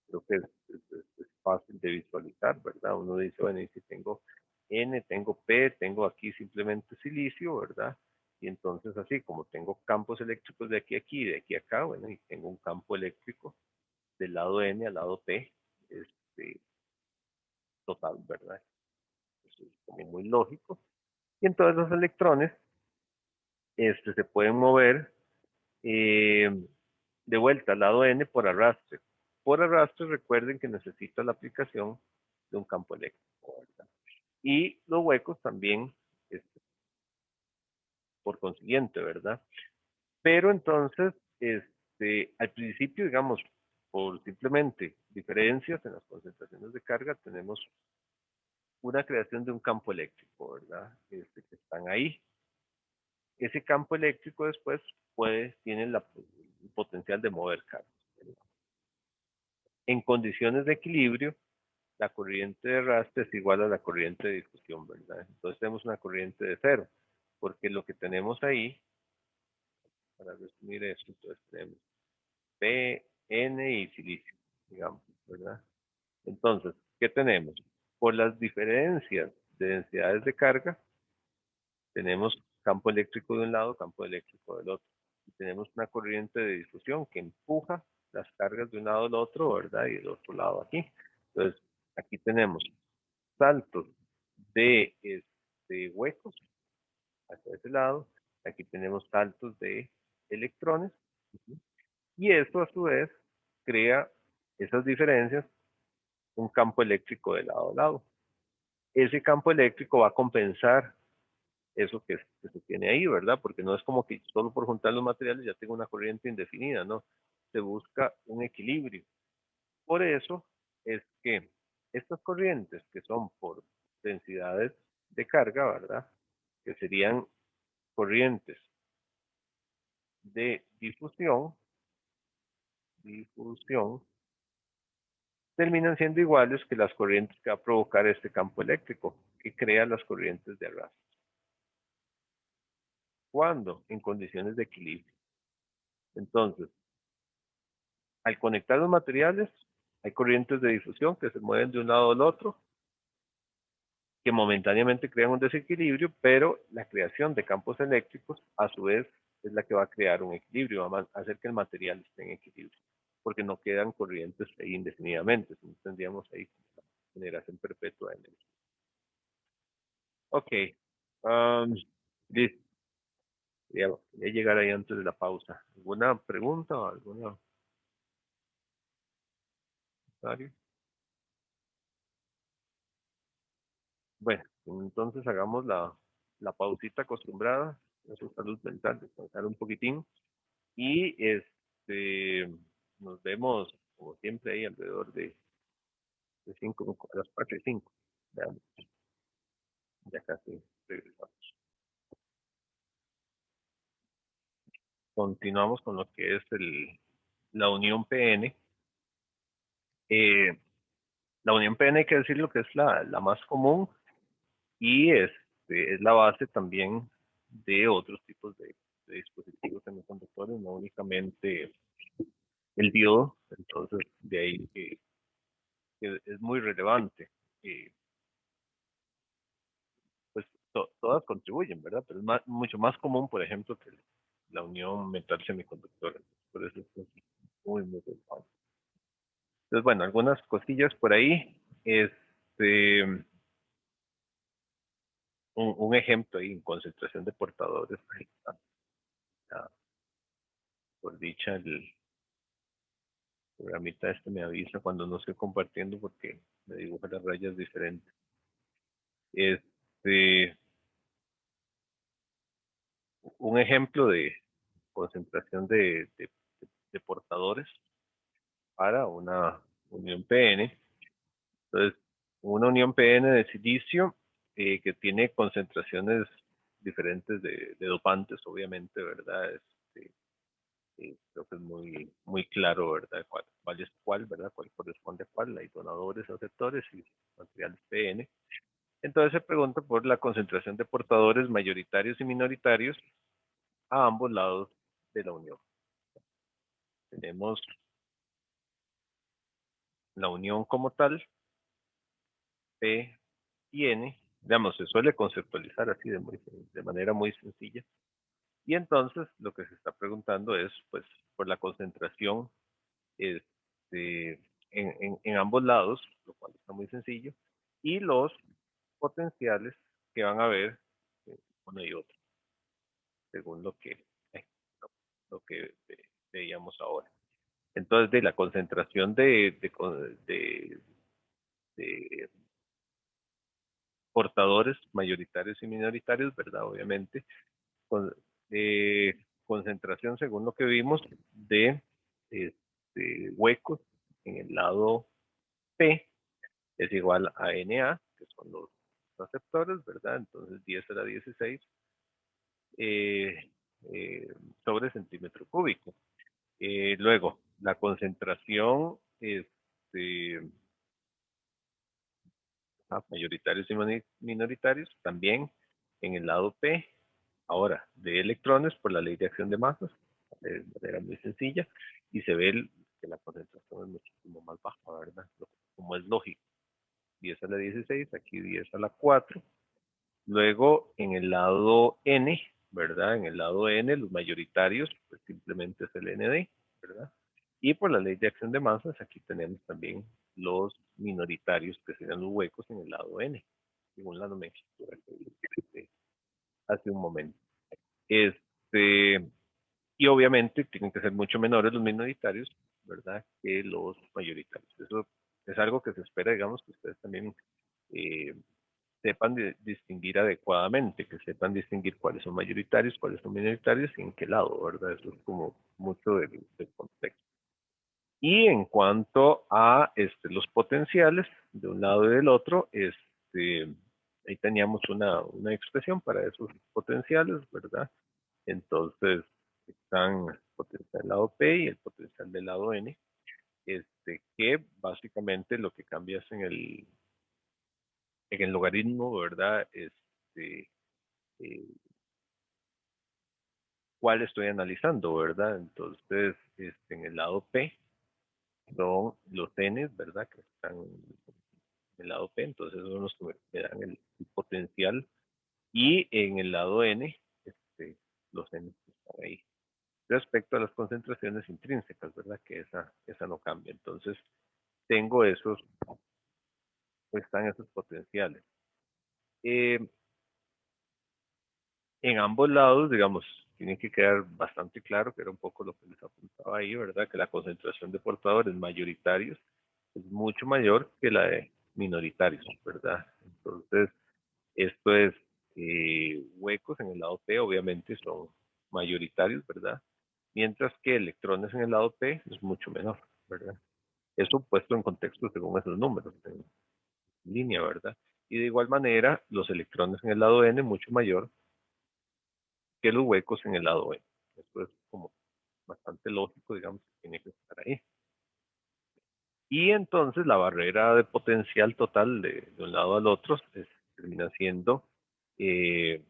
creo que es fácil de visualizar, ¿verdad? Uno dice, bueno, y si tengo N, tengo P, tengo aquí simplemente silicio, ¿verdad? Y entonces así, como tengo campos eléctricos de aquí a aquí y de aquí a acá, bueno, y tengo un campo eléctrico del lado N al lado P, este, total, ¿verdad? Eso es como muy lógico. Y entonces los electrones se pueden mover eh, de vuelta al lado N por arrastre. Por arrastre, recuerden que necesita la aplicación de un campo eléctrico, ¿verdad? Y los huecos también, por consiguiente, ¿verdad? Pero entonces, al principio, digamos, por simplemente diferencias en las concentraciones de carga, tenemos una creación de un campo eléctrico, ¿verdad? Que están ahí. Ese campo eléctrico después tiene el potencial de mover cargas, ¿verdad? En condiciones de equilibrio, la corriente de arrastre es igual a la corriente de difusión, ¿verdad? Entonces tenemos una corriente de cero, porque lo que tenemos ahí, para resumir esto, entonces tenemos P, N y silicio, digamos, ¿verdad? Entonces, ¿qué tenemos? Por las diferencias de densidades de carga, tenemos campo eléctrico de un lado, campo eléctrico del otro. Y tenemos una corriente de difusión que empuja las cargas de un lado al otro, ¿verdad? Y del otro lado aquí. Entonces, aquí tenemos saltos de huecos hacia ese lado. Aquí tenemos saltos de electrones. Y esto a su vez crea esas diferencias, un campo eléctrico de lado a lado. Ese campo eléctrico va a compensar eso que se tiene ahí, ¿verdad? Porque no es como que solo por juntar los materiales ya tengo una corriente indefinida, ¿no? Se busca un equilibrio. Por eso es que estas corrientes que son por densidades de carga, ¿verdad? Que serían corrientes de difusión, terminan siendo iguales que las corrientes que va a provocar este campo eléctrico, que crea las corrientes de arrastre. ¿Cuándo? En condiciones de equilibrio. Entonces, al conectar los materiales, hay corrientes de difusión que se mueven de un lado al otro, que momentáneamente crean un desequilibrio, pero la creación de campos eléctricos, a su vez, es la que va a crear un equilibrio, va a hacer que el material esté en equilibrio, porque no quedan corrientes ahí indefinidamente, si no tendríamos ahí generación perpetua de energía. Ok, listo. Quería llegar ahí antes de la pausa. ¿Alguna pregunta o alguna comentario? Bueno, entonces hagamos la pausita acostumbrada, a su salud mental, descansar un poquitín y nos vemos como siempre ahí alrededor de 5, a las 4 y 5. Veamos, ya casi regresamos. Continuamos con lo que es la unión PN. Eh, la unión PN hay que decir lo que es la más común y es la base también de otros tipos de dispositivos semiconductores, no únicamente el diodo, entonces de ahí que es muy relevante. Eh, pues todas contribuyen, ¿verdad? Pero es mucho más común, por ejemplo, que la unión metal semiconductora. Por eso es muy, muy relevante. Entonces, bueno, algunas cosillas por ahí. Un ejemplo ahí en concentración de portadores. Ahí está, ya, por dicha, el programita este me avisa cuando no estoy compartiendo porque me dibuja las rayas diferentes. Este, un ejemplo de concentración de portadores para una unión PN. Entonces, una unión PN de silicio que tiene concentraciones diferentes de dopantes, obviamente, ¿verdad? Creo que es muy, muy claro, ¿verdad? Cuál es cuál, ¿verdad? Cuál corresponde a cuál. Hay donadores, aceptores y materiales PN. Entonces se pregunta por la concentración de portadores mayoritarios y minoritarios a ambos lados de la unión. Tenemos la unión como tal, P y N, digamos, se suele conceptualizar así de manera muy sencilla. Y entonces lo que se está preguntando es, pues, por la concentración este, en ambos lados, lo cual está muy sencillo, y los potenciales que van a haber uno y otro, según eh, lo que veíamos ahora. Entonces, de la concentración de portadores mayoritarios y minoritarios, ¿verdad? Obviamente, con, concentración, según lo que vimos, de huecos en el lado P es igual a NA, que son los receptores, ¿verdad? Entonces 10 a la 16 eh, eh, sobre centímetro cúbico. Luego, la concentración mayoritarios y minoritarios, también en el lado P, ahora de electrones por la ley de acción de masas, de manera muy sencilla, y se ve que la concentración es muchísimo más baja, ¿verdad? Como es lógico, 10 a la 16, aquí 10 a la 4. Luego, en el lado N, ¿verdad? En el lado N, los mayoritarios, pues simplemente es el ND, ¿verdad? Y por la ley de acción de masas, aquí tenemos también los minoritarios, que serían los huecos en el lado N, según la nomenclatura que hice hace un momento. Este, y obviamente tienen que ser mucho menores los minoritarios, ¿verdad? Que los mayoritarios. Eso es algo que se espera, digamos, que ustedes también eh, sepan distinguir adecuadamente, que sepan distinguir cuáles son mayoritarios, cuáles son minoritarios y en qué lado, ¿verdad? Eso es como mucho del contexto. Y en cuanto a los potenciales de un lado y del otro, ahí teníamos una expresión para esos potenciales, ¿verdad? Entonces, están el potencial del lado P y el potencial del lado N, que básicamente lo que cambia es en el logaritmo, ¿verdad? Eh, ¿Cuál estoy analizando, verdad? Entonces, en el lado P son los N, ¿verdad? Que están en el lado P, entonces son los que me dan el potencial. Y en el lado N, los N que están ahí. Respecto a las concentraciones intrínsecas, ¿verdad? Que esa no cambia. Entonces, tengo pues están esos potenciales. Eh, en ambos lados, digamos, tiene que quedar bastante claro, que era un poco lo que les apuntaba ahí, ¿verdad? Que la concentración de portadores mayoritarios es mucho mayor que la de minoritarios, ¿verdad? Entonces, esto es huecos en el lado P, obviamente son mayoritarios, ¿verdad? Mientras que electrones en el lado P es mucho menor, ¿verdad? Eso puesto en contexto según esos números, en línea, ¿verdad? Y de igual manera, los electrones en el lado N mucho mayor que los huecos en el lado N. Esto es como bastante lógico, digamos, que tiene que estar ahí. Y entonces la barrera de potencial total de un lado al otro termina siendo eh,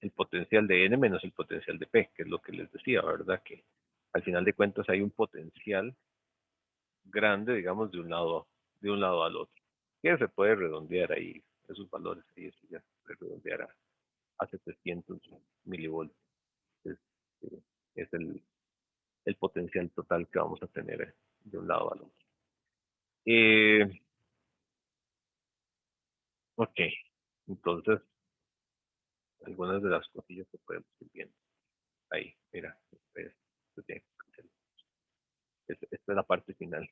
el potencial de N menos el potencial de P, que es lo que les decía, ¿verdad? Que al final de cuentas hay un potencial grande, digamos, de un lado al otro, que se puede redondear ahí, esos valores ahí, eso ya se puede redondear a 700 milivoltios. Es, es el potencial total que vamos a tener de un lado al otro. Eh, ok, entonces, algunas de las cosillas que podemos ir viendo. Ahí, mira, esta es la parte final.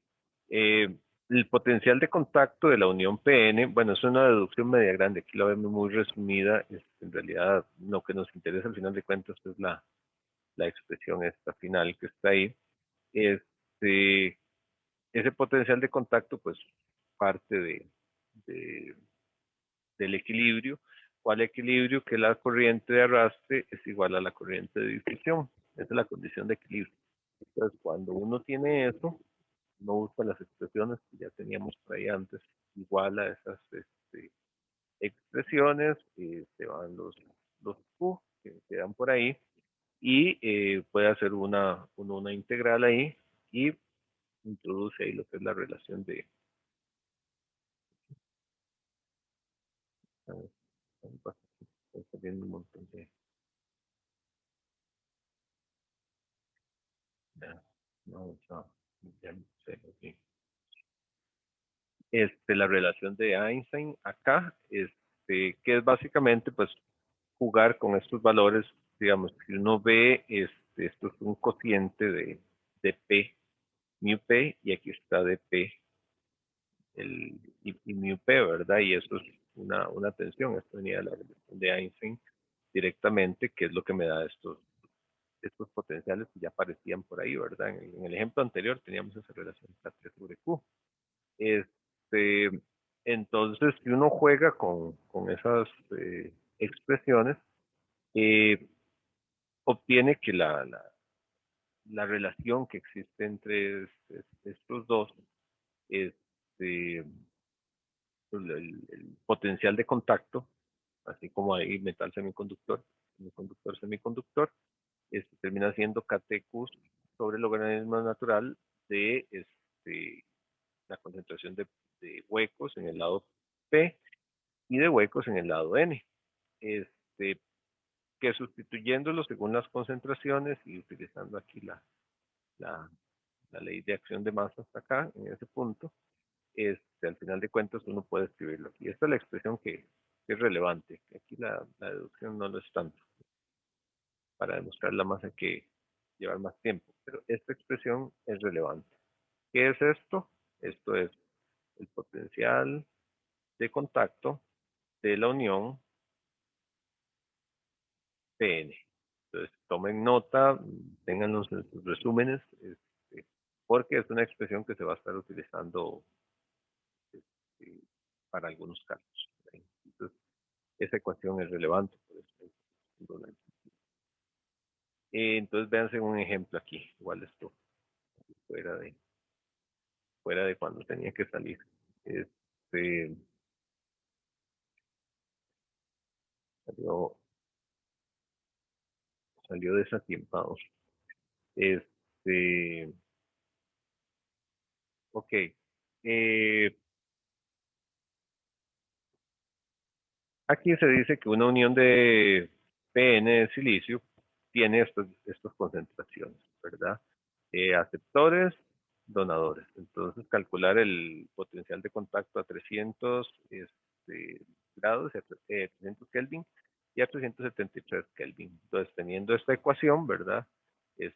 El potencial de contacto de la unión PN, bueno, es una deducción media grande, aquí la vemos muy resumida, en realidad lo que nos interesa al final de cuentas es la expresión esta final que está ahí. Este, ese potencial de contacto, pues, parte de, del equilibrio. ¿Cuál equilibrio? Que la corriente de arrastre es igual a la corriente de difusión. Esa es la condición de equilibrio. Entonces, cuando uno tiene eso, no usa las expresiones que ya teníamos por ahí antes, igual a esas expresiones, se van los Q que quedan por ahí, y puede hacer una integral ahí y introduce ahí lo que es la relación de. Está viendo un montón de. Ya, no, ya no sé, ok. La relación de Einstein acá, que es básicamente pues jugar con estos valores, digamos, si uno ve, esto es un cociente de P, mu P, y aquí está de P, y mu P, ¿verdad? Y eso es una tensión, esto venía de la relación de Einstein directamente, que es lo que me da estos potenciales que ya aparecían por ahí, ¿verdad? En el ejemplo anterior teníamos esa relación K3 sobre Q. Este, entonces, si uno juega con esas expresiones, eh, obtiene que la relación que existe entre estos dos este, el potencial de contacto, así como hay metal semiconductor, semiconductor, termina siendo KTQ sobre el organismo natural de la concentración de huecos en el lado P y de huecos en el lado N. Este, que sustituyéndolo según las concentraciones y utilizando aquí la, la ley de acción de masa hasta acá, en ese punto, al final de cuentas uno puede escribirlo aquí. Esta es la expresión que es relevante. Aquí la deducción no lo es tanto. Para demostrar la masa hay que llevar más tiempo, pero esta expresión es relevante. ¿Qué es esto? Esto es el potencial de contacto de la unión PN. Entonces, tomen nota, tenganlos en sus resúmenes, porque es una expresión que se va a estar utilizando este, para algunos casos. Entonces, esa ecuación es relevante. Por eso, entonces, véanse un ejemplo aquí. Igual esto fuera de, fuera de cuando tenía que salir. Este, salió, salió desatiempado. Este, ok. Aquí se dice que una unión de PN de silicio tiene estas concentraciones, ¿verdad? Aceptores, donadores. Entonces, calcular el potencial de contacto a 300 grados, 300 Kelvin y a 373 Kelvin. Entonces, teniendo esta ecuación, ¿verdad? Es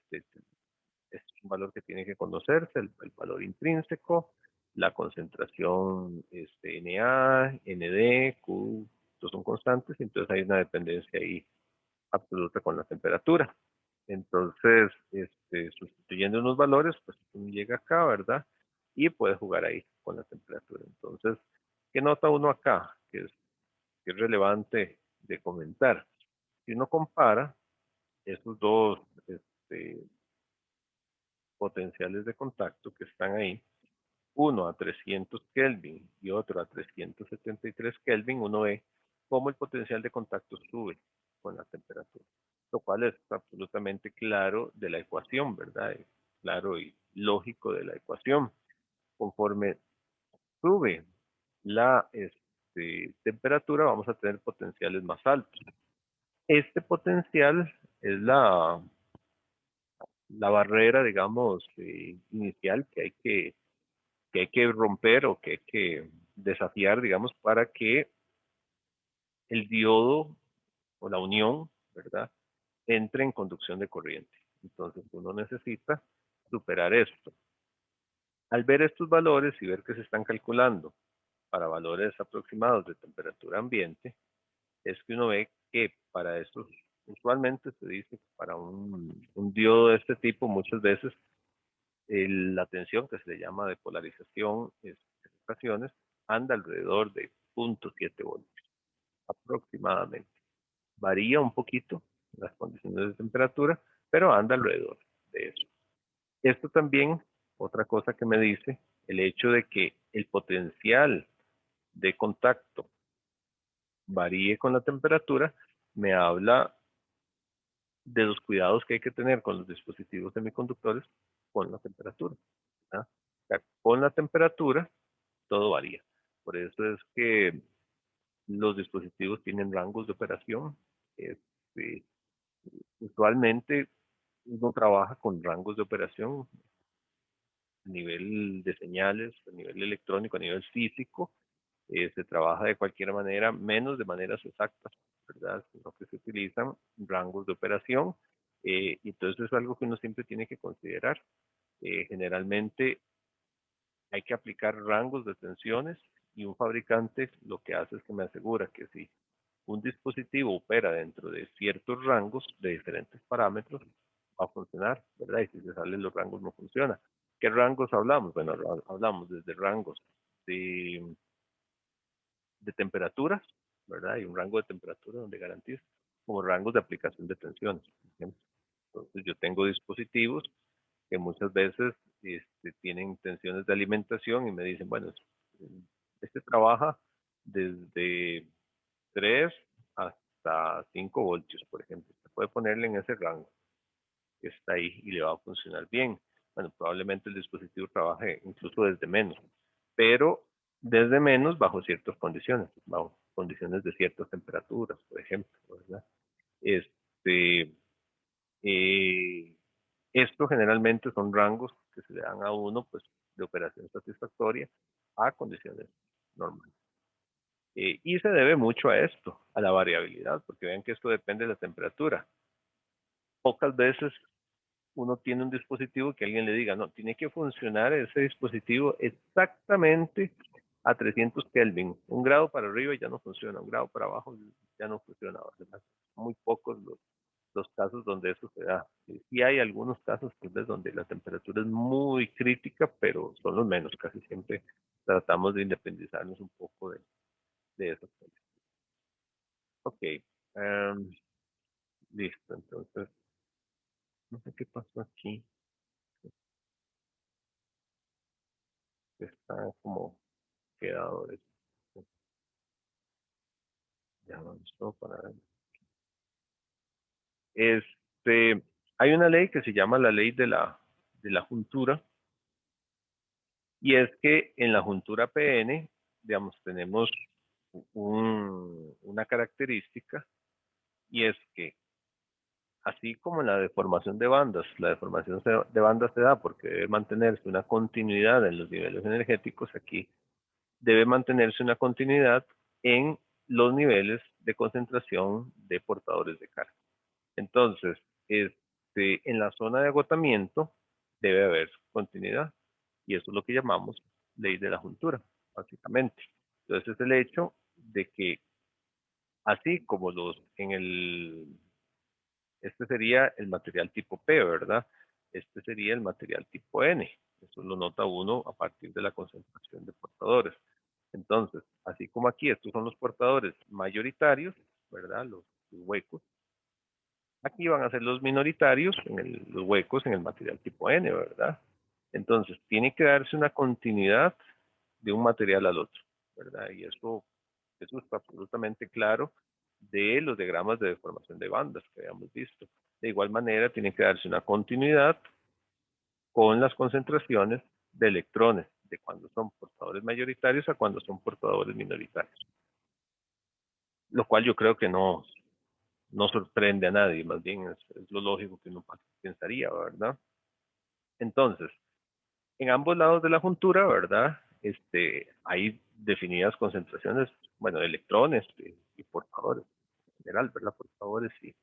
un valor que tiene que conocerse, el valor intrínseco, la concentración Na, Nd, Q, estos son constantes, entonces hay una dependencia ahí absoluta con la temperatura. Entonces, sustituyendo unos valores, pues uno llega acá, ¿verdad? Y puede jugar ahí con la temperatura. Entonces, ¿qué nota uno acá? Que es relevante de comentar. Si uno compara estos dos potenciales de contacto que están ahí, uno a 300 Kelvin y otro a 373 Kelvin, uno ve cómo el potencial de contacto sube con la temperatura, lo cual es absolutamente claro de la ecuación, ¿verdad? Claro y lógico de la ecuación. Conforme sube la temperatura, vamos a tener potenciales más altos. Este potencial es la barrera, digamos, inicial que hay que romper o que hay que desafiar, digamos, para que el diodo o la unión, ¿verdad?, entre en conducción de corriente. Entonces uno necesita superar esto. Al ver estos valores y ver que se están calculando para valores aproximados de temperatura ambiente, es que uno ve que para estos, usualmente se dice que para un diodo de este tipo, muchas veces la tensión que se le llama de polarización en ocasiones anda alrededor de 0.7 voltios aproximadamente. Varía un poquito las condiciones de temperatura, pero anda alrededor de eso. Esto también, otra cosa que me dice, el hecho de que el potencial de contacto varíe con la temperatura, me habla de los cuidados que hay que tener con los dispositivos semiconductores con la temperatura. ¿verdad? O sea, con la temperatura todo varía. Por eso es que los dispositivos tienen rangos de operación. Este, usualmente uno trabaja con rangos de operación a nivel de señales, a nivel electrónico, a nivel físico. Se trabaja de cualquier manera, menos de maneras exactas, ¿verdad? Sino que se utilizan rangos de operación. Y entonces es algo que uno siempre tiene que considerar. Generalmente hay que aplicar rangos de tensiones y un fabricante lo que hace es que me asegura que si un dispositivo opera dentro de ciertos rangos de diferentes parámetros, va a funcionar, ¿verdad? Y si se salen los rangos no funciona. ¿Qué rangos hablamos? Bueno, hablamos desde rangos de, de temperaturas, ¿verdad? Hay un rango de temperatura donde garantiza, como rangos de aplicación de tensiones. Por ejemplo. Entonces yo tengo dispositivos que muchas veces tienen tensiones de alimentación y me dicen, bueno, este trabaja desde 3 hasta 5 voltios, por ejemplo. Se puede ponerle en ese rango que está ahí y le va a funcionar bien. Bueno, probablemente el dispositivo trabaje incluso desde menos, pero desde menos bajo ciertas condiciones, bajo condiciones de ciertas temperaturas, por ejemplo, ¿verdad? Este, eh, esto generalmente son rangos que se le dan a uno, pues, de operación satisfactoria a condiciones normales. Y se debe mucho a esto, a la variabilidad, porque vean que esto depende de la temperatura. Pocas veces uno tiene un dispositivo que alguien le diga, no, tiene que funcionar ese dispositivo exactamente a 300 Kelvin. Un grado para arriba ya no funciona, un grado para abajo ya no funciona. ¿Verdad? Muy pocos los casos donde eso se da. Sí hay algunos casos tal vez donde la temperatura es muy crítica, pero son los menos. Casi siempre tratamos de independizarnos un poco de eso. Ok, listo. Entonces, no sé qué pasó aquí. Está como quedado esto. Ya avanzó para ver. Hay una ley que se llama la ley de la juntura, y es que en la juntura PN, digamos, tenemos una característica, y es que así como en la deformación de bandas, la deformación de bandas se da porque debe mantenerse una continuidad en los niveles energéticos, aquí debe mantenerse una continuidad en los niveles de concentración de portadores de carga. Entonces, en la zona de agotamiento debe haber continuidad, y eso es lo que llamamos ley de la juntura, básicamente. Entonces, es el hecho de que así como este sería el material tipo P, ¿verdad? Este sería el material tipo N. Eso lo nota uno a partir de la concentración de portadores. Entonces, así como aquí, estos son los portadores mayoritarios, ¿verdad? Los huecos. Aquí van a ser los minoritarios, los huecos en el material tipo N, ¿verdad? Entonces, tiene que darse una continuidad de un material al otro, ¿verdad? Y eso está absolutamente claro de los diagramas de deformación de bandas que habíamos visto. De igual manera, tiene que darse una continuidad con las concentraciones de electrones, de cuando son portadores mayoritarios a cuando son portadores minoritarios. Lo cual yo creo que no sorprende a nadie, más bien es lo lógico que uno pensaría, ¿verdad? Entonces, en ambos lados de la juntura, ¿verdad? Hay definidas concentraciones, bueno, de electrones y portadores en general, ¿verdad? Portadores y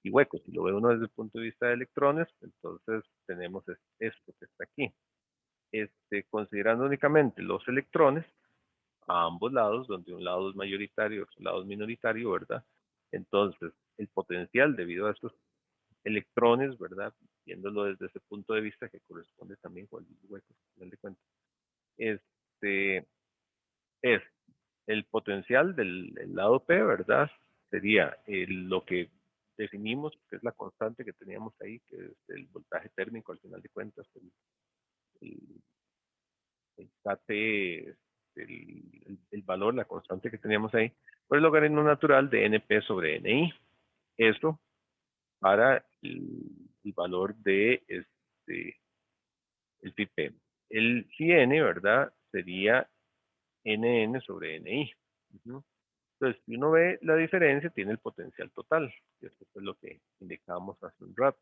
huecos. Si lo ve uno desde el punto de vista de electrones, entonces tenemos esto que está aquí. Considerando únicamente los electrones, a ambos lados, donde un lado es mayoritario y otro lado es minoritario, ¿verdad? Entonces, el potencial debido a estos electrones, ¿verdad? Viéndolo desde ese punto de vista que corresponde también con el hueco, al final de cuentas, este, es el potencial del lado P, ¿verdad? Sería lo que definimos, que es la constante que teníamos ahí, que es el voltaje térmico, al final de cuentas, el, el KT, el valor, la constante que teníamos ahí, por el logaritmo natural de NP sobre NI. Eso para el valor de el pi El Cn, ¿verdad? Sería Nn sobre Ni. Entonces, si uno ve la diferencia, tiene el potencial total. Y esto es lo que indicábamos hace un rato.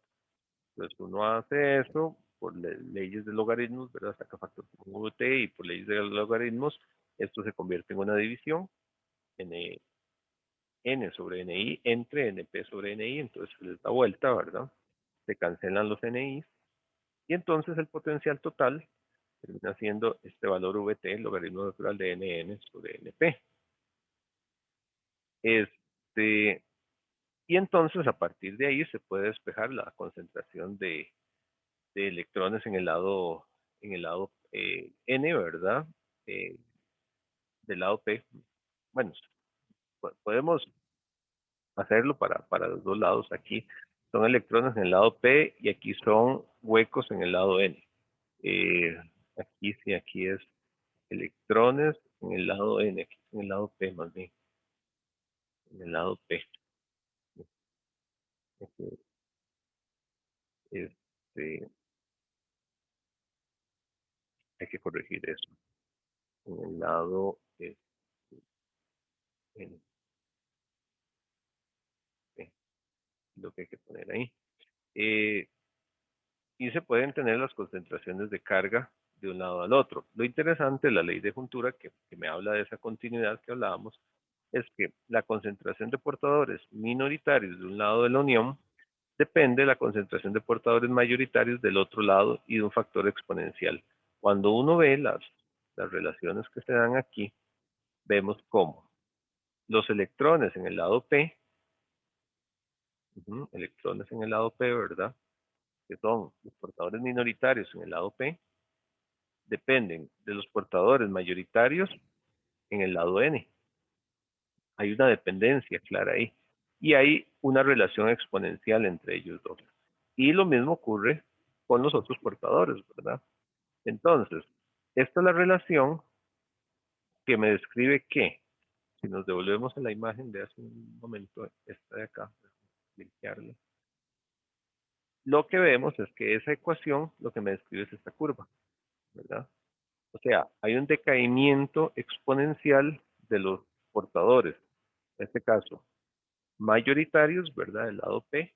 Entonces, uno hace eso por leyes de logaritmos, ¿verdad? Saca factor común VT, y por leyes de logaritmos, esto se convierte en una división, N, N sobre Ni entre Np sobre Ni, entonces se les da vuelta, ¿verdad? Se cancelan los Nis, y entonces el potencial total termina siendo este valor VT, el logaritmo natural de Nn sobre Np. Y entonces a partir de ahí se puede despejar la concentración de electrones en el lado N, ¿verdad? Eh, del lado P. Bueno, podemos hacerlo para los dos lados. Aquí son electrones en el lado P y aquí son huecos en el lado N. Eh, aquí sí, aquí es electrones en el lado N, aquí en el lado P más bien, en el lado P. Este, hay que corregir eso. En el lado N, P, lo que hay que poner ahí. Eh, y se pueden tener las concentraciones de carga de un lado al otro. Lo interesante de la ley de juntura, que me habla de esa continuidad que hablábamos, es que la concentración de portadores minoritarios de un lado de la unión depende de la concentración de portadores mayoritarios del otro lado y de un factor exponencial. Cuando uno ve las relaciones que se dan aquí, vemos cómo los electrones en el lado P, electrones en el lado P, ¿verdad? Que son los portadores minoritarios en el lado P, dependen de los portadores mayoritarios en el lado N. Hay una dependencia clara ahí. Y hay una relación exponencial entre ellos dos. Y lo mismo ocurre con los otros portadores, ¿verdad? Entonces, esta es la relación que me describe que, si nos devolvemos a la imagen de hace un momento, esta de acá, limpiarla, lo que vemos es que esa ecuación lo que me describe es esta curva, ¿verdad? O sea, hay un decaimiento exponencial de los portadores, en este caso, mayoritarios, ¿verdad? Del lado P,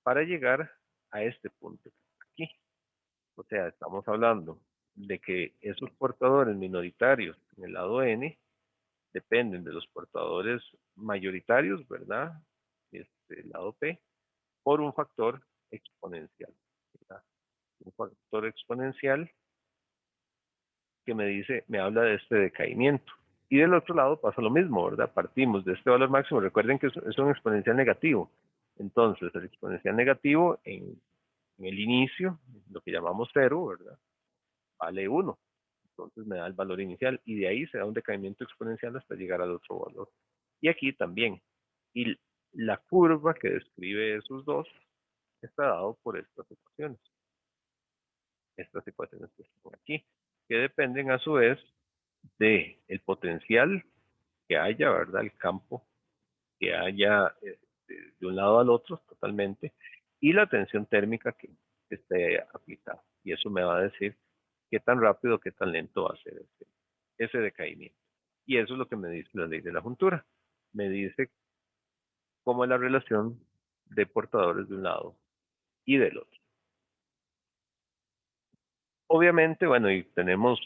para llegar a este punto aquí. O sea, estamos hablando de que esos portadores minoritarios en el lado N dependen de los portadores mayoritarios, ¿verdad? El lado P, por un factor exponencial, ¿verdad? Un factor exponencial que me dice, me habla de este decaimiento. Y del otro lado pasa lo mismo, ¿verdad? Partimos de este valor máximo. Recuerden que es un exponencial negativo. Entonces, el exponencial negativo en el inicio, lo que llamamos cero, ¿verdad? Vale 1. Entonces me da el valor inicial y de ahí se da un decaimiento exponencial hasta llegar al otro valor. Y aquí también. Y la curva que describe esos dos está dado por estas ecuaciones que están aquí, que dependen a su vez de el potencial que haya, ¿verdad? El campo que haya de un lado al otro totalmente y la tensión térmica que esté aplicada. Y eso me va a decir qué tan rápido, qué tan lento va a ser ese decaimiento. Y eso es lo que me dice la ley de la juntura. Me dice cómo es la relación de portadores de un lado y del otro. Obviamente, bueno, y tenemos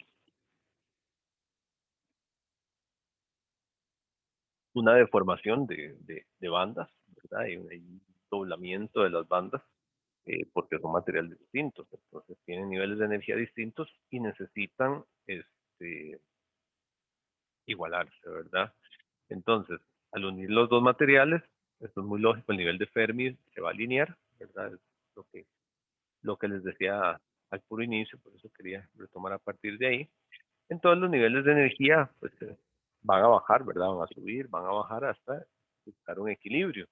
una deformación de bandas, ¿verdad? Y un doblamiento de las bandas porque son materiales distintos, entonces tienen niveles de energía distintos y necesitan igualarse, ¿verdad? Entonces, al unir los dos materiales, esto es muy lógico, el nivel de Fermi se va a alinear, ¿verdad? Es lo que les decía al puro inicio, por eso quería retomar a partir de ahí. Entonces los niveles de energía pues van a bajar, ¿verdad? Van a subir, van a bajar hasta buscar un equilibrio.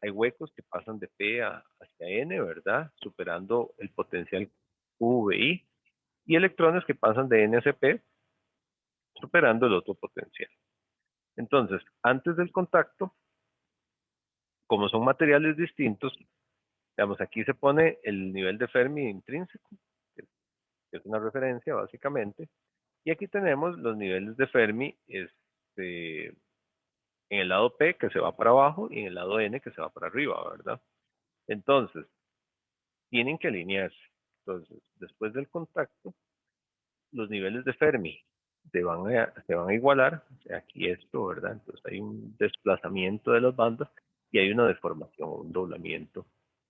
Hay huecos que pasan de P hacia N, ¿verdad? Superando el potencial QVI, y electrones que pasan de N hacia P, superando el otro potencial. Entonces, antes del contacto, como son materiales distintos, digamos, aquí se pone el nivel de Fermi intrínseco, que es una referencia básicamente, y aquí tenemos los niveles de Fermi en el lado P que se va para abajo y en el lado N que se va para arriba, ¿verdad? Entonces, tienen que alinearse. Entonces, después del contacto, los niveles de Fermi se van a igualar, o sea, aquí esto, ¿verdad? Entonces hay un desplazamiento de las bandas y hay una deformación, un doblamiento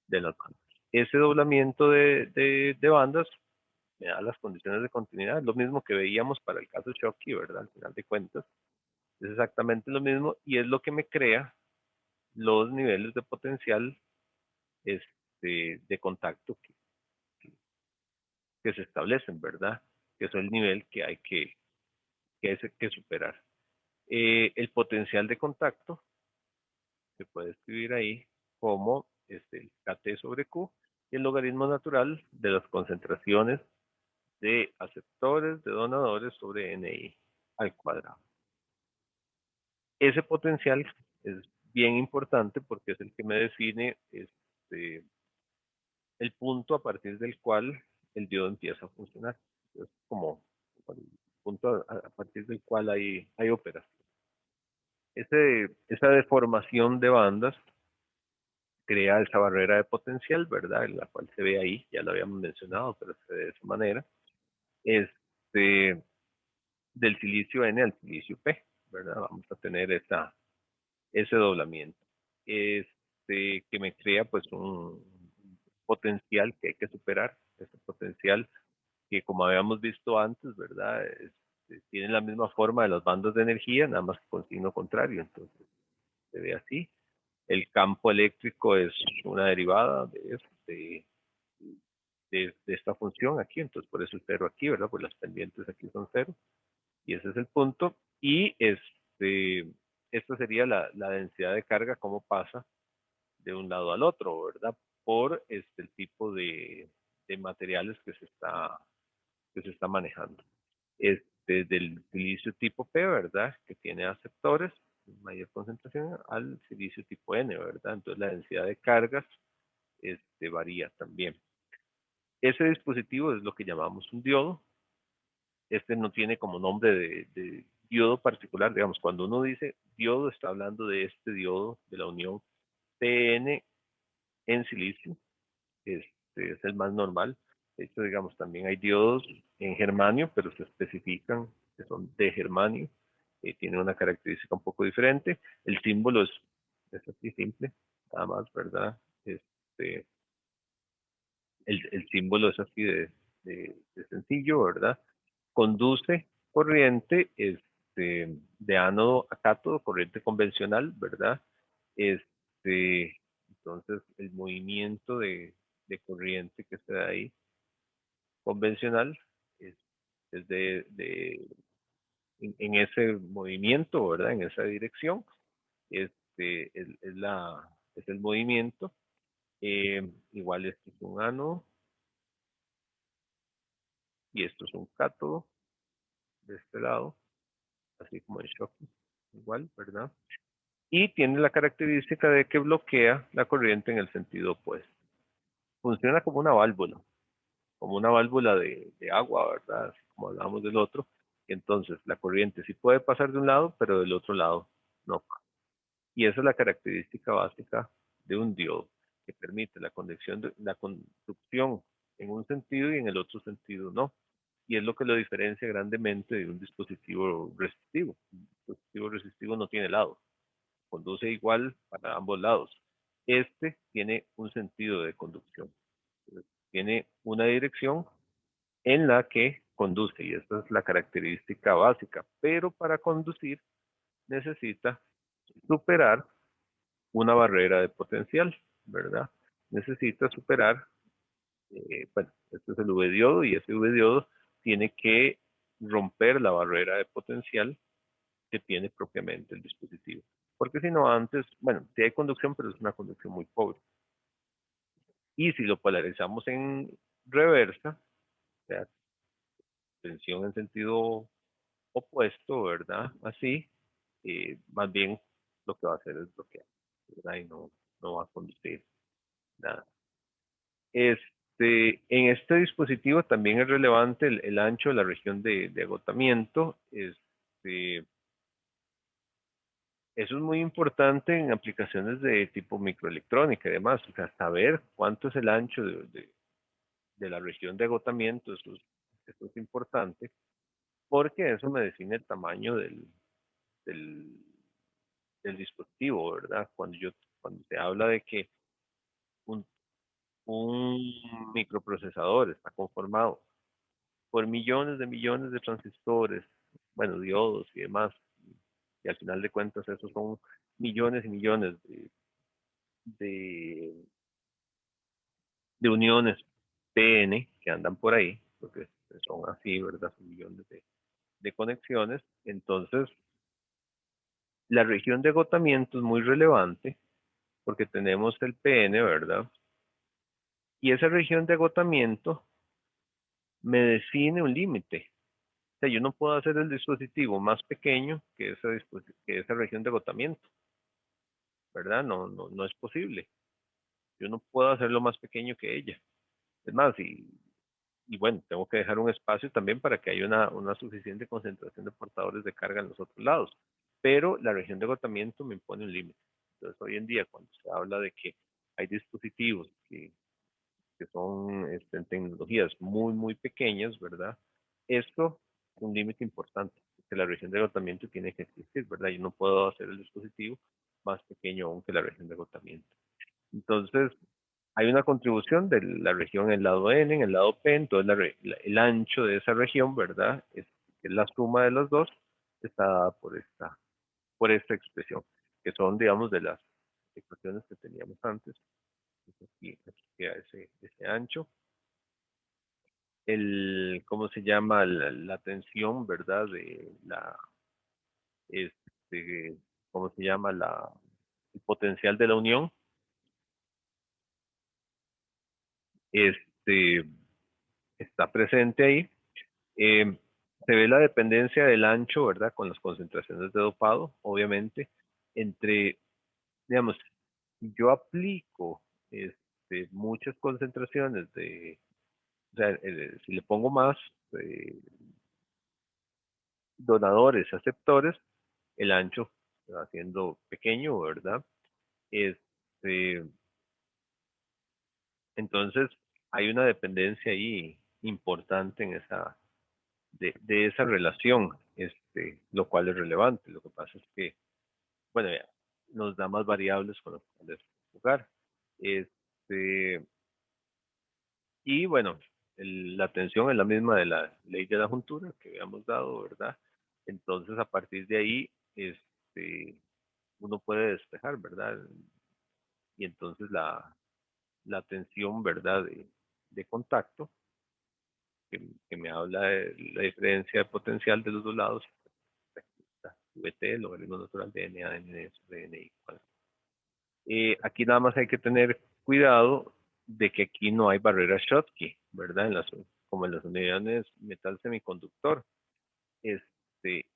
de las bandas. Ese doblamiento de bandas me da las condiciones de continuidad, lo mismo que veíamos para el caso Schottky, ¿verdad? Al final de cuentas, es exactamente lo mismo y es lo que me crea los niveles de potencial de contacto que se establecen, ¿verdad? Que es el nivel que hay que superar. El potencial de contacto se puede escribir ahí como KT sobre Q y el logaritmo natural de las concentraciones de aceptores, de donadores sobre NI al cuadrado. Ese potencial es bien importante porque es el que me define el punto a partir del cual el diodo empieza a funcionar. Es como el punto a partir del cual hay operación. Esa deformación de bandas crea esa barrera de potencial, ¿verdad? En la cual se ve ahí, ya lo habíamos mencionado, pero se ve de esa manera. Este, del silicio N al silicio P, ¿verdad? Vamos a tener ese doblamiento. Que me crea pues un potencial que hay que superar, ese potencial que como habíamos visto antes, ¿verdad? Tiene la misma forma de las bandas de energía, nada más que con signo contrario, entonces se ve así. El campo eléctrico es una derivada de esta función aquí, entonces por eso el cero aquí, ¿verdad? Pues las pendientes aquí son cero, y ese es el punto. Y esta sería la densidad de carga, cómo pasa de un lado al otro, ¿verdad? Por el tipo de materiales que se está manejando. Del silicio tipo P, ¿verdad? Que tiene aceptores, mayor concentración, al silicio tipo N, ¿verdad? Entonces la densidad de cargas varía también. Ese dispositivo es lo que llamamos un diodo. No tiene como nombre de diodo particular, digamos, cuando uno dice diodo, está hablando de este diodo de la unión PN en silicio, es el más normal. De hecho, digamos, también hay diodos en germanio, pero se especifican que son de germanio. Tiene una característica un poco diferente. El símbolo es así simple, nada más, ¿verdad? El símbolo es así de sencillo, ¿verdad? Conduce corriente de ánodo a cátodo, corriente convencional, ¿verdad? Entonces, el movimiento de corriente que se da ahí convencional es, es en ese movimiento, ¿verdad? En esa dirección, es el movimiento. Igual esto es un ánodo y esto es un cátodo de este lado, así como el shock, igual, ¿verdad? Y tiene la característica de que bloquea la corriente en el sentido opuesto. Funciona como una válvula de agua, ¿verdad? Así como hablábamos del otro. Entonces, la corriente sí puede pasar de un lado, pero del otro lado no. Y esa es la característica básica de un diodo, que permite la conducción en un sentido y en el otro sentido no. Y es lo que lo diferencia grandemente de un dispositivo resistivo. Un dispositivo resistivo no tiene lado, conduce igual para ambos lados. Tiene un sentido de conducción, tiene una dirección en la que conduce, y esta es la característica básica, pero para conducir necesita superar una barrera de potencial, ¿verdad? Necesita superar, bueno, este es el V-diodo y ese V-diodo tiene que romper la barrera de potencial que tiene propiamente el dispositivo. Porque si no antes, bueno, sí hay conducción, pero es una conducción muy pobre. Y si lo polarizamos en reversa, o sea, tensión en sentido opuesto, ¿verdad? Así, más bien lo que va a hacer es bloquear, ¿verdad? Y no va a conducir nada. En este dispositivo también es relevante el ancho de la región de agotamiento. Eso es muy importante en aplicaciones de tipo microelectrónica y demás, o sea, saber cuánto es el ancho de la región de agotamiento, eso es importante, porque eso me define el tamaño del, del dispositivo, ¿verdad? Cuando se habla de que un, un microprocesador está conformado por millones de transistores, bueno, diodos y demás, y al final de cuentas esos son millones y millones de, de uniones PN que andan por ahí, porque son así, ¿verdad? Son millones de conexiones. Entonces, la región de agotamiento es muy relevante porque tenemos el PN, ¿verdad? Y esa región de agotamiento me define un límite. O sea, yo no puedo hacer el dispositivo más pequeño que que esa región de agotamiento, ¿verdad? No es posible. Yo no puedo hacerlo más pequeño que ella. Es más, y bueno, tengo que dejar un espacio también para que haya una suficiente concentración de portadores de carga en los otros lados. Pero la región de agotamiento me impone un límite. Entonces, hoy en día, cuando se habla de que hay dispositivos que son en tecnologías muy pequeñas, ¿verdad? Esto es un límite importante, que la región de agotamiento tiene que existir, ¿verdad? Yo no puedo hacer el dispositivo más pequeño aún que la región de agotamiento. Entonces, hay una contribución de la región en el lado N, en el lado P, entonces el ancho de esa región, ¿verdad? Es la suma de los dos, está dada por esta expresión, que son, digamos, de las ecuaciones que teníamos antes. Aquí queda ese ancho. ¿Cómo se llama? La tensión, ¿verdad? Este, ¿Cómo se llama? El potencial de la unión. Este, está presente ahí. Eh, Se ve la dependencia del ancho, ¿verdad? Con las concentraciones de dopado, obviamente, entre, digamos, si yo aplico muchas concentraciones o sea, si le pongo más eh, donadores, aceptores, el ancho se va haciendo pequeño, ¿verdad? Este, entonces, hay una dependencia ahí importante en de esa relación, lo cual es relevante. Lo que pasa es que, bueno, ya, nos da más variables con las cuales jugar. Este, y bueno, la tensión es la misma de la ley de la juntura que habíamos dado, ¿verdad? Entonces, a partir de ahí, uno puede despejar, ¿verdad? Y entonces la tensión, ¿verdad? De contacto, que me habla de la diferencia potencial de los dos lados, VT, el logaritmo natural de NA, ND sobre NI. Aquí nada más hay que tener cuidado de que aquí no hay barrera Schottky, ¿verdad? Como en las unidades metal semiconductor. Este,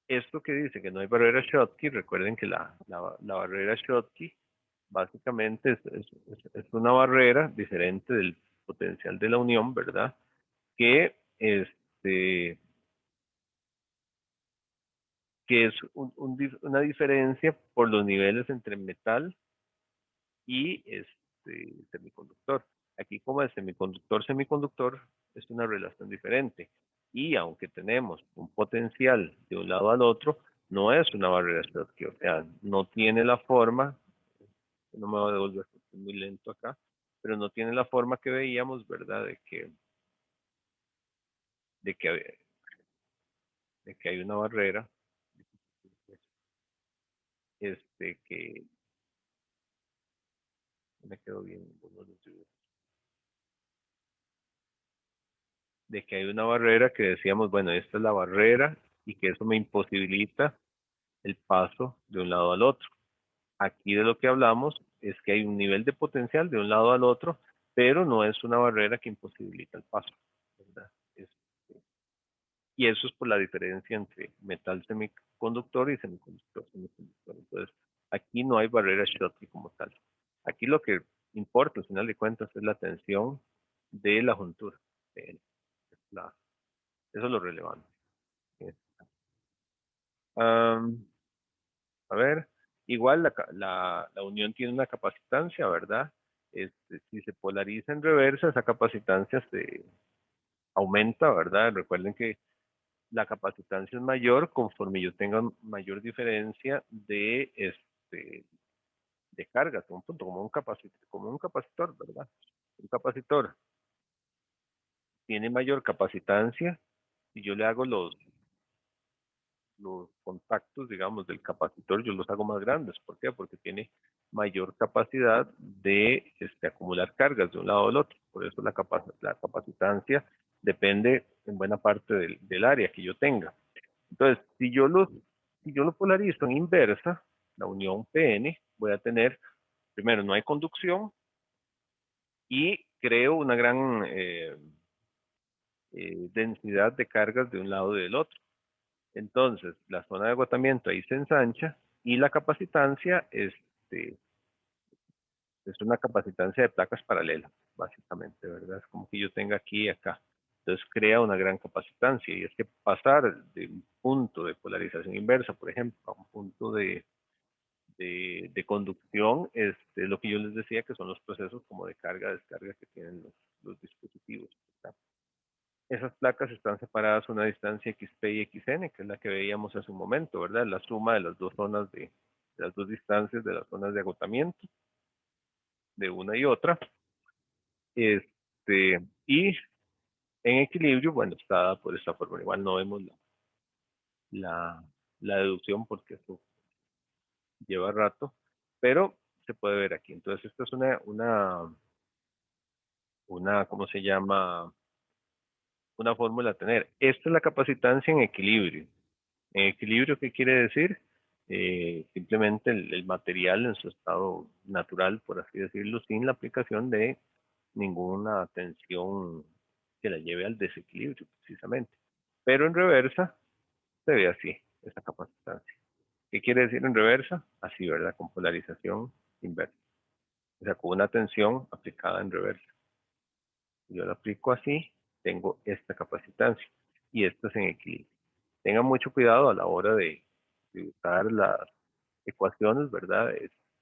Esto que dice que no hay barrera Schottky, recuerden que la barrera Schottky básicamente es una barrera diferente del potencial de la unión, ¿verdad? Que, que es una diferencia por los niveles entre metal y semiconductor. Aquí como el semiconductor es una relación diferente. Y aunque tenemos un potencial de un lado al otro, no es una barrera Schottky, o sea, no tiene la forma, no me voy a devolver porque estoy muy lento acá, pero no tiene la forma que veíamos, ¿verdad? De que, de que hay una barrera, que me quedó bien, de que hay una barrera que decíamos, bueno, esta es la barrera y que eso me imposibilita el paso de un lado al otro. Aquí de lo que hablamos es que hay un nivel de potencial de un lado al otro, pero no es una barrera que imposibilita el paso, ¿verdad? Y eso es por la diferencia entre metal semiconductor y semiconductor. Entonces, aquí no hay barrera Schottky como tal. Aquí lo que importa, al final de cuentas, es la tensión de la juntura. Es eso es lo relevante. Um, a ver, igual la unión tiene una capacitancia, ¿verdad? Si se polariza en reversa, esa capacitancia se aumenta, ¿verdad? Recuerden que la capacitancia es mayor conforme yo tenga mayor diferencia de cargas, un punto, como un capacitor, ¿verdad? Un capacitor tiene mayor capacitancia si yo le hago los contactos, digamos, del capacitor, yo los hago más grandes. ¿Por qué? Porque tiene mayor capacidad de acumular cargas de un lado al otro. Por eso la capacitancia depende en buena parte del área que yo tenga. Entonces, si yo lo polarizo en inversa, la unión PN, voy a tener, primero, no hay conducción, y creo una gran densidad de cargas de un lado y del otro. Entonces, la zona de agotamiento ahí se ensancha y la capacitancia es una capacitancia de placas paralelas, básicamente, ¿verdad? Es como que yo tenga aquí y acá. Entonces crea una gran capacitancia y es que pasar de un punto de polarización inversa, por ejemplo, a un punto de conducción, lo que yo les decía que son los procesos como de carga, descarga que tienen los dispositivos, ¿verdad? Esas placas están separadas a una distancia XP y XN, que es la que veíamos hace un momento, ¿verdad? La suma de las dos zonas de las dos distancias de las zonas de agotamiento de una y otra. Y en equilibrio, bueno, está dada por esta forma. Igual no vemos la, la deducción porque eso lleva rato, pero se puede ver aquí. Entonces, esta es ¿cómo se llama? Una fórmula a tener. Esta es la capacitancia en equilibrio. En equilibrio, ¿qué quiere decir? Simplemente el material en su estado natural, por así decirlo, sin la aplicación de ninguna tensión que la lleve al desequilibrio, precisamente. Pero en reversa se ve así, esta capacitancia. ¿Qué quiere decir en reversa? Así, ¿verdad? Con polarización inversa. O sea, con una tensión aplicada en reversa. Si yo la aplico así, tengo esta capacitancia y esto es en equilibrio. Tengan mucho cuidado a la hora de usar las ecuaciones, ¿verdad?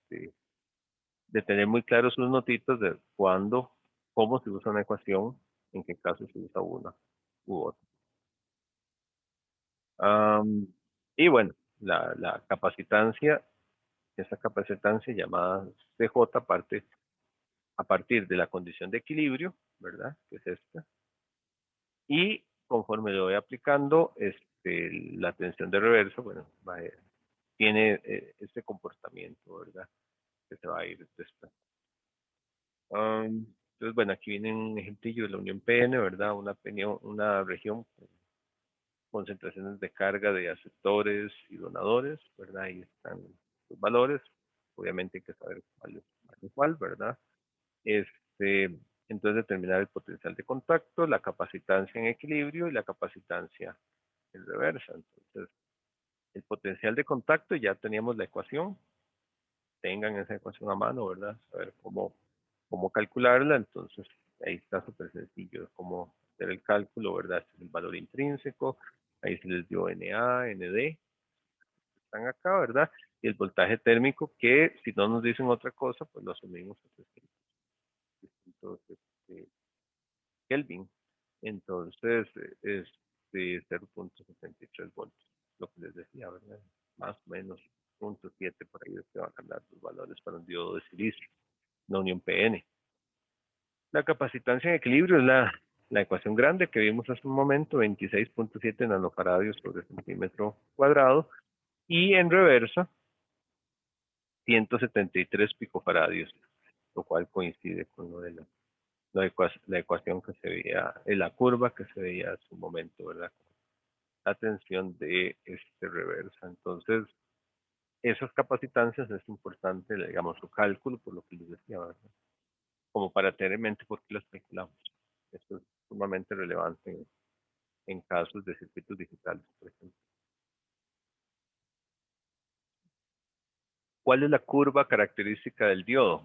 De tener muy claros sus notitas de cuándo, cómo se usa una ecuación, en qué caso se usa una u otra. Um, y bueno, la capacitancia, esa capacitancia llamada CJ parte a partir de la condición de equilibrio, ¿verdad? Que es esta. Y conforme lo voy aplicando, la tensión de reverso, bueno, tiene este comportamiento, ¿verdad? Que se va a ir desplazando. Entonces, bueno, aquí viene un ejemplillo de la unión PN, ¿verdad? Una región con concentraciones de carga de aceptores y donadores, ¿verdad? Ahí están los valores. Obviamente hay que saber cuál, ¿verdad? Este, entonces determinar el potencial de contacto, la capacitancia en equilibrio y la capacitancia en reversa. Entonces, el potencial de contacto, ya teníamos la ecuación, tengan esa ecuación a mano, ¿verdad? Saber cómo calcularla, entonces ahí está súper sencillo cómo hacer el cálculo, ¿verdad? Este es el valor intrínseco, ahí se les dio NA, ND, están acá, ¿verdad? Y el voltaje térmico, que si no nos dicen otra cosa, pues lo asumimos a 300 Kelvin. Entonces, es de 0.73 voltios, lo que les decía, ¿verdad? Más o menos 0.7 por ahí se van a cambiar los valores para un diodo de silicio, no unión PN. La capacitancia en equilibrio es la ecuación grande que vimos hace un momento, 26.7 nanofaradios sobre centímetro cuadrado, y en reversa, 173 picofaradios, lo cual coincide con lo de la ecuación que se veía, la curva que se veía hace un momento, ¿verdad? La tensión de reversa. Entonces, esas capacitancias es importante, digamos, su cálculo, por lo que les decía, ¿verdad? Como para tener en mente por qué las calculamos. Esto es sumamente relevante en casos de circuitos digitales, por ejemplo. ¿Cuál es la curva característica del diodo?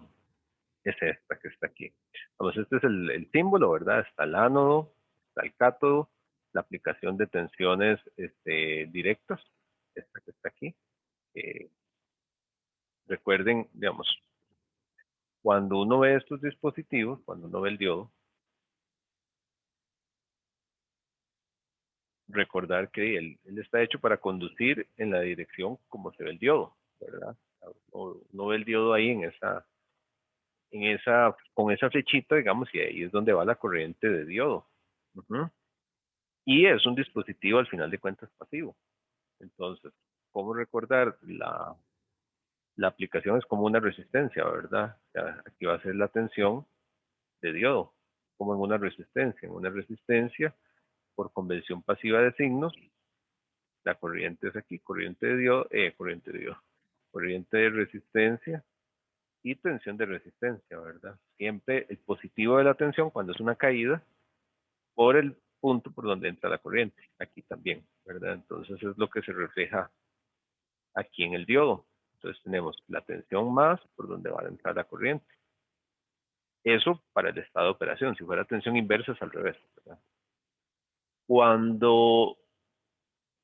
Es esta que está aquí. Vamos, este es el símbolo, ¿verdad? Está el ánodo, está el cátodo, la aplicación de tensiones directas, esta que está aquí. Eh, Recuerden, digamos, cuando uno ve estos dispositivos, cuando uno ve el diodo, recordar que él está hecho para conducir en la dirección como se ve el diodo, ¿verdad? Uno ve el diodo ahí con esa flechita, digamos, y ahí es donde va la corriente de diodo. Ujú. Y es un dispositivo al final de cuentas pasivo. Entonces, ¿cómo recordar? La aplicación es como una resistencia, ¿verdad? O sea, aquí va a ser la tensión de diodo, como en una resistencia. En una resistencia, por convención pasiva de signos, la corriente es aquí, corriente de resistencia y tensión de resistencia, ¿verdad? Siempre el positivo de la tensión cuando es una caída por el punto por donde entra la corriente, aquí también, ¿verdad? Entonces es lo que se refleja aquí en el diodo. Entonces tenemos la tensión más por donde va a entrar la corriente. Eso para el estado de operación. Si fuera tensión inversa es al revés, ¿verdad? Cuando,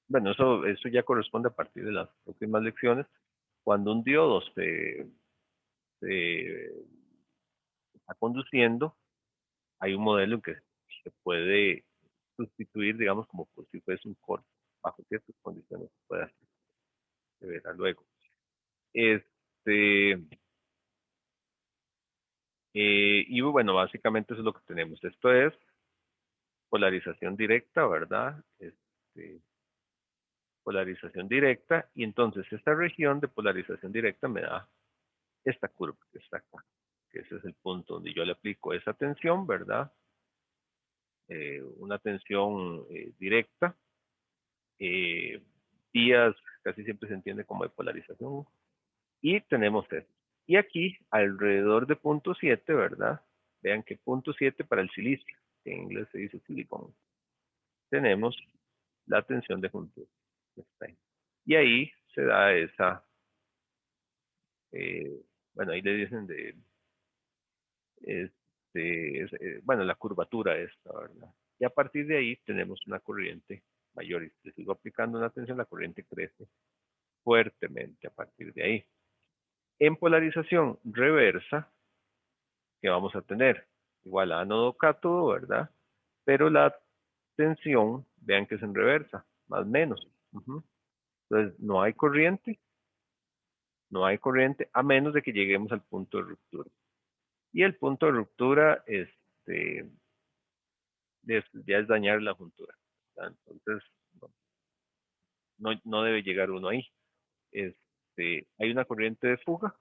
bueno, eso ya corresponde a partir de las próximas lecciones. Cuando un diodo se está conduciendo, hay un modelo en que se puede sustituir, digamos, como si fuese un corte. Bajo ciertas condiciones se puede hacer, se verá luego. Y bueno, básicamente eso es lo que tenemos. Esto es polarización directa, ¿verdad? Polarización directa, y entonces esta región de polarización directa me da esta curva que está acá, que ese es el punto donde yo le aplico esa tensión, ¿verdad? Una tensión directa, vías casi siempre se entiende como de polarización, y tenemos esto. Y aquí, alrededor de punto 7, ¿verdad? Vean que punto 7 para el silicio, que en inglés se dice silicón, tenemos la tensión de juntura. Y ahí se da esa, bueno, ahí le dicen bueno, la curvatura esta, ¿verdad? Y a partir de ahí tenemos una corriente mayor. Y si sigo aplicando una tensión, la corriente crece fuertemente a partir de ahí. En polarización reversa, que vamos a tener igual a ánodo cátodo, ¿verdad? Pero la tensión, vean que es en reversa, más o menos. Entonces, no hay corriente a menos de que lleguemos al punto de ruptura. Y el punto de ruptura ya es dañar la juntura. Entonces, no debe llegar uno ahí. Hay una corriente de fuga,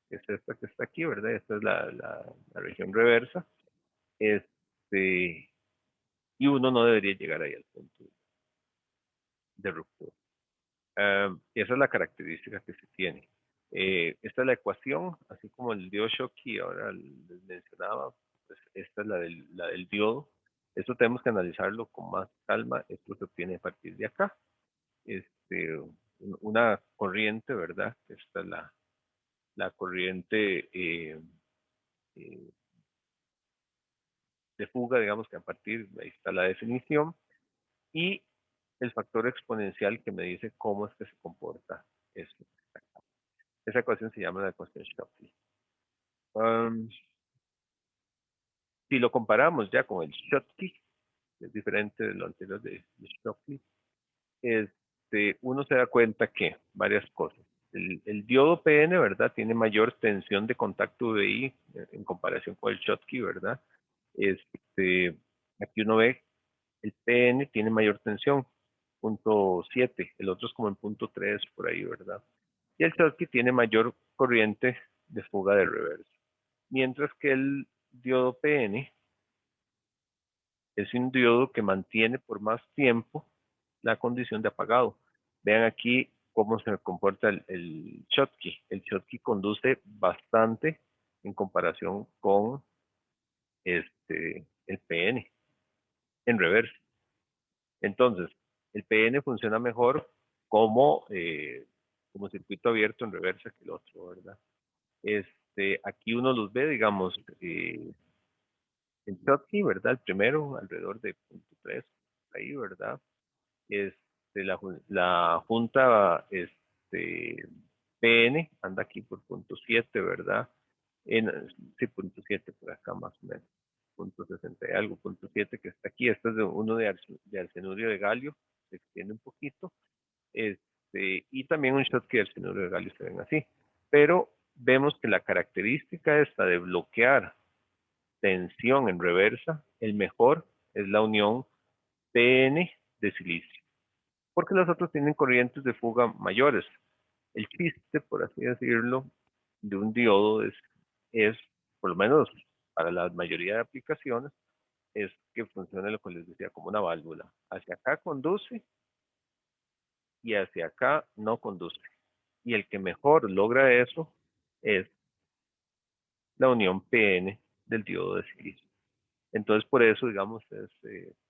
que es esta que está aquí, ¿verdad? Esta es la región reversa. Y uno no debería llegar ahí al punto de ruptura. Esa es la característica que se tiene. Esta es la ecuación, así como el diodo Schottky, ahora les mencionaba, pues esta es la del diodo. Esto tenemos que analizarlo con más calma. Esto se obtiene a partir de acá. Una corriente, ¿verdad? Esta es la corriente eh, de fuga, digamos que a partir de ahí está la definición. Y el factor exponencial que me dice cómo es que se comporta esto. Esa ecuación se llama la ecuación Schottky. Si lo comparamos ya con el Schottky, que es diferente de lo anterior de Schottky, uno se da cuenta que varias cosas. El diodo PN, ¿verdad? Tiene mayor tensión de contacto VI en comparación con el Schottky, ¿verdad? Aquí uno ve el PN tiene mayor tensión, punto 7, el otro es como en punto 3 por ahí, ¿verdad? Y el Schottky tiene mayor corriente de fuga de reversa. Mientras que el diodo PN es un diodo que mantiene por más tiempo la condición de apagado. Vean aquí cómo se comporta el Schottky. El Schottky conduce bastante en comparación con el PN en reversa. Entonces, el PN funciona mejor como circuito abierto en reversa que el otro, ¿verdad? Aquí uno los ve, digamos, el Schottky, ¿verdad? El primero, alrededor de 0.3, ahí, ¿verdad? La junta PN anda aquí por 0.7, ¿verdad? Sí, 0.7 por acá más o menos. 0.60 y algo, 0.7 que está aquí. Este es uno de arsenurio de galio, se extiende un poquito. Y también un Schottky de arsenurio de galio se ven así. Pero vemos que la característica esta de bloquear tensión en reversa, el mejor es la unión PN de silicio, porque los otros tienen corrientes de fuga mayores. El chiste, por así decirlo, de un diodo es por lo menos para la mayoría de aplicaciones, es que funcione lo que les decía como una válvula. Hacia acá conduce y hacia acá no conduce. Y el que mejor logra eso es la unión PN del diodo de silicio. Entonces, por eso, digamos, es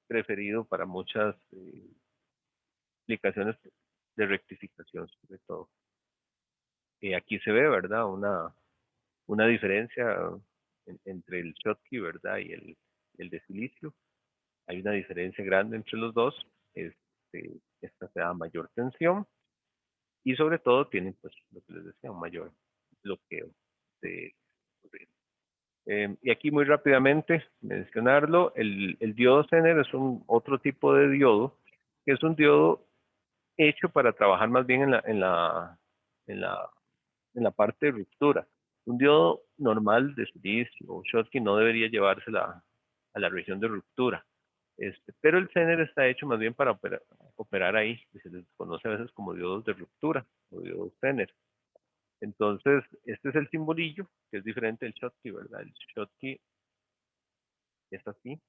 preferido para muchas aplicaciones de rectificación, sobre todo. Aquí se ve, ¿verdad? Una diferencia entre el Schottky, ¿verdad? Y el de silicio. Hay una diferencia grande entre los dos. Esta se da mayor tensión y sobre todo tienen, pues, lo que les decía, un mayor bloqueo de corriente. Y aquí muy rápidamente mencionarlo, el diodo Zener es un otro tipo de diodo, que es un diodo hecho para trabajar más bien en la, en la parte de ruptura. Un diodo normal de silicio o Schottky no debería llevarse a la región de ruptura. Pero el Zener está hecho más bien para operar ahí, que se les conoce a veces como diodos de ruptura o diodos Zener. Entonces, este es el simbolillo, que es diferente del Schottky, ¿verdad? El Schottky es así,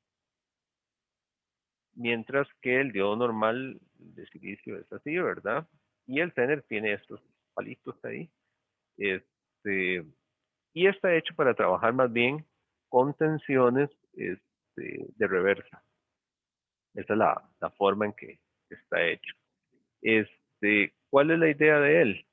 mientras que el diodo normal de silicio es así, ¿verdad? Y el Zener tiene estos palitos ahí. Este, y está hecho para trabajar más bien con tensiones de reversa. Esa es la forma en que está hecho. ¿Cuál es la idea de él?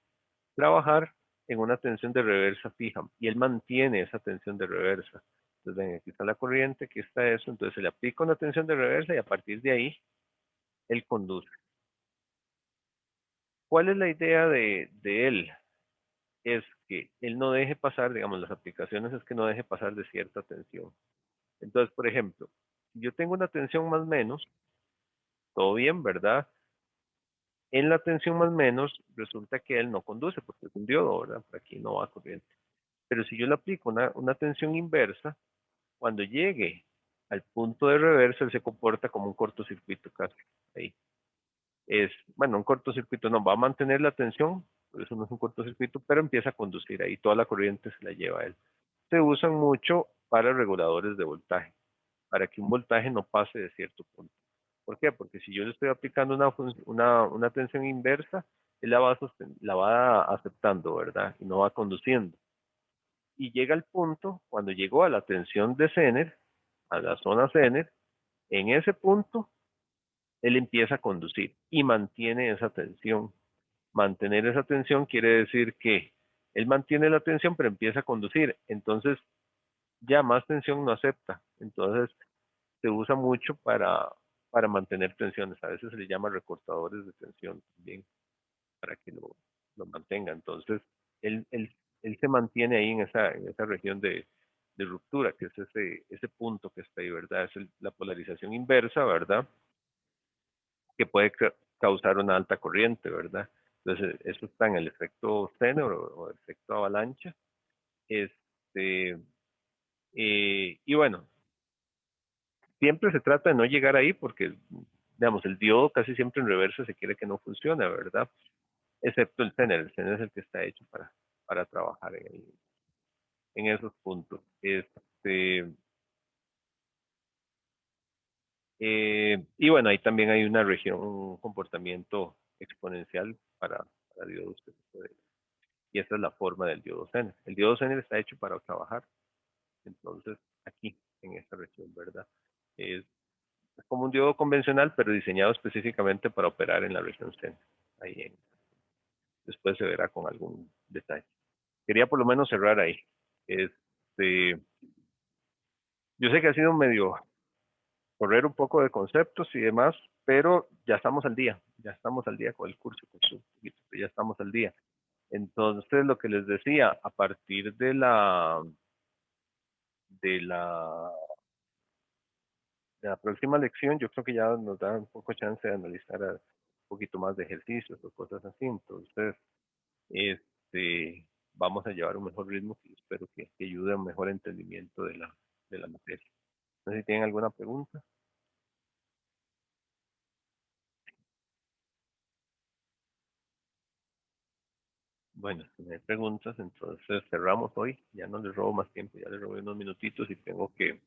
Trabajar en una tensión de reversa fija y él mantiene esa tensión de reversa. Entonces, ven, aquí está la corriente, aquí está eso, entonces se le aplica una tensión de reversa y a partir de ahí él conduce. ¿Cuál es la idea de él? Es que él no deje pasar, digamos, las aplicaciones es que no deje pasar de cierta tensión. Entonces, por ejemplo, si yo tengo una tensión más o menos, todo bien, ¿verdad? En la tensión más o menos, resulta que él no conduce porque es un diodo, ¿verdad? Por aquí no va corriente. Pero si yo le aplico una tensión inversa, cuando llegue al punto de reversa, él se comporta como un cortocircuito casi. Ahí. Bueno, un cortocircuito no, va a mantener la tensión, por eso no es un cortocircuito, pero empieza a conducir ahí, toda la corriente se la lleva a él. Se usan mucho para reguladores de voltaje, para que un voltaje no pase de cierto punto. ¿Por qué? Porque si yo le estoy aplicando una tensión inversa, él la va aceptando, ¿verdad? Y no va conduciendo. Y llega al punto, cuando llegó a la tensión de Zener, a la zona Zener, en ese punto, él empieza a conducir y mantiene esa tensión. Mantener esa tensión quiere decir que él mantiene la tensión, pero empieza a conducir. Entonces, ya más tensión no acepta. Entonces, se usa mucho para mantener tensiones. A veces se le llama recortadores de tensión también, para que lo mantenga. Entonces, él, él, él se mantiene ahí en esa región de ruptura, que es ese punto que está ahí, ¿verdad? Es la polarización inversa, ¿verdad? Que puede causar una alta corriente, ¿verdad? Entonces, eso está en el efecto Zener o efecto avalancha. Este, y bueno, siempre se trata de no llegar ahí porque, digamos, el diodo casi siempre en reversa se quiere que no funcione, ¿verdad? Excepto el Zener. El Zener es el que está hecho para trabajar en esos puntos. Y bueno, ahí también hay una región, un comportamiento exponencial para diodos que se puede. Y esa es la forma del diodo Zener. El diodo Zener está hecho para trabajar, entonces, aquí, en esta región, ¿verdad? Es, es como un diodo convencional, pero diseñado específicamente para operar en la región Zener. Después se verá con algún detalle. Quería por lo menos cerrar ahí. Este, yo sé que ha sido medio correr un poco de conceptos y demás, pero ya estamos al día con el curso, ya estamos al día. Entonces, lo que les decía, a partir de la, de la próxima lección, yo creo que ya nos da un poco chance de analizar un poquito más de ejercicios o cosas así. Entonces, vamos a llevar un mejor ritmo y espero que ayude a un mejor entendimiento de la materia. No sé si tienen alguna pregunta. Bueno, si no hay preguntas, entonces cerramos hoy. Ya no les robo más tiempo, ya les robé unos minutitos y tengo que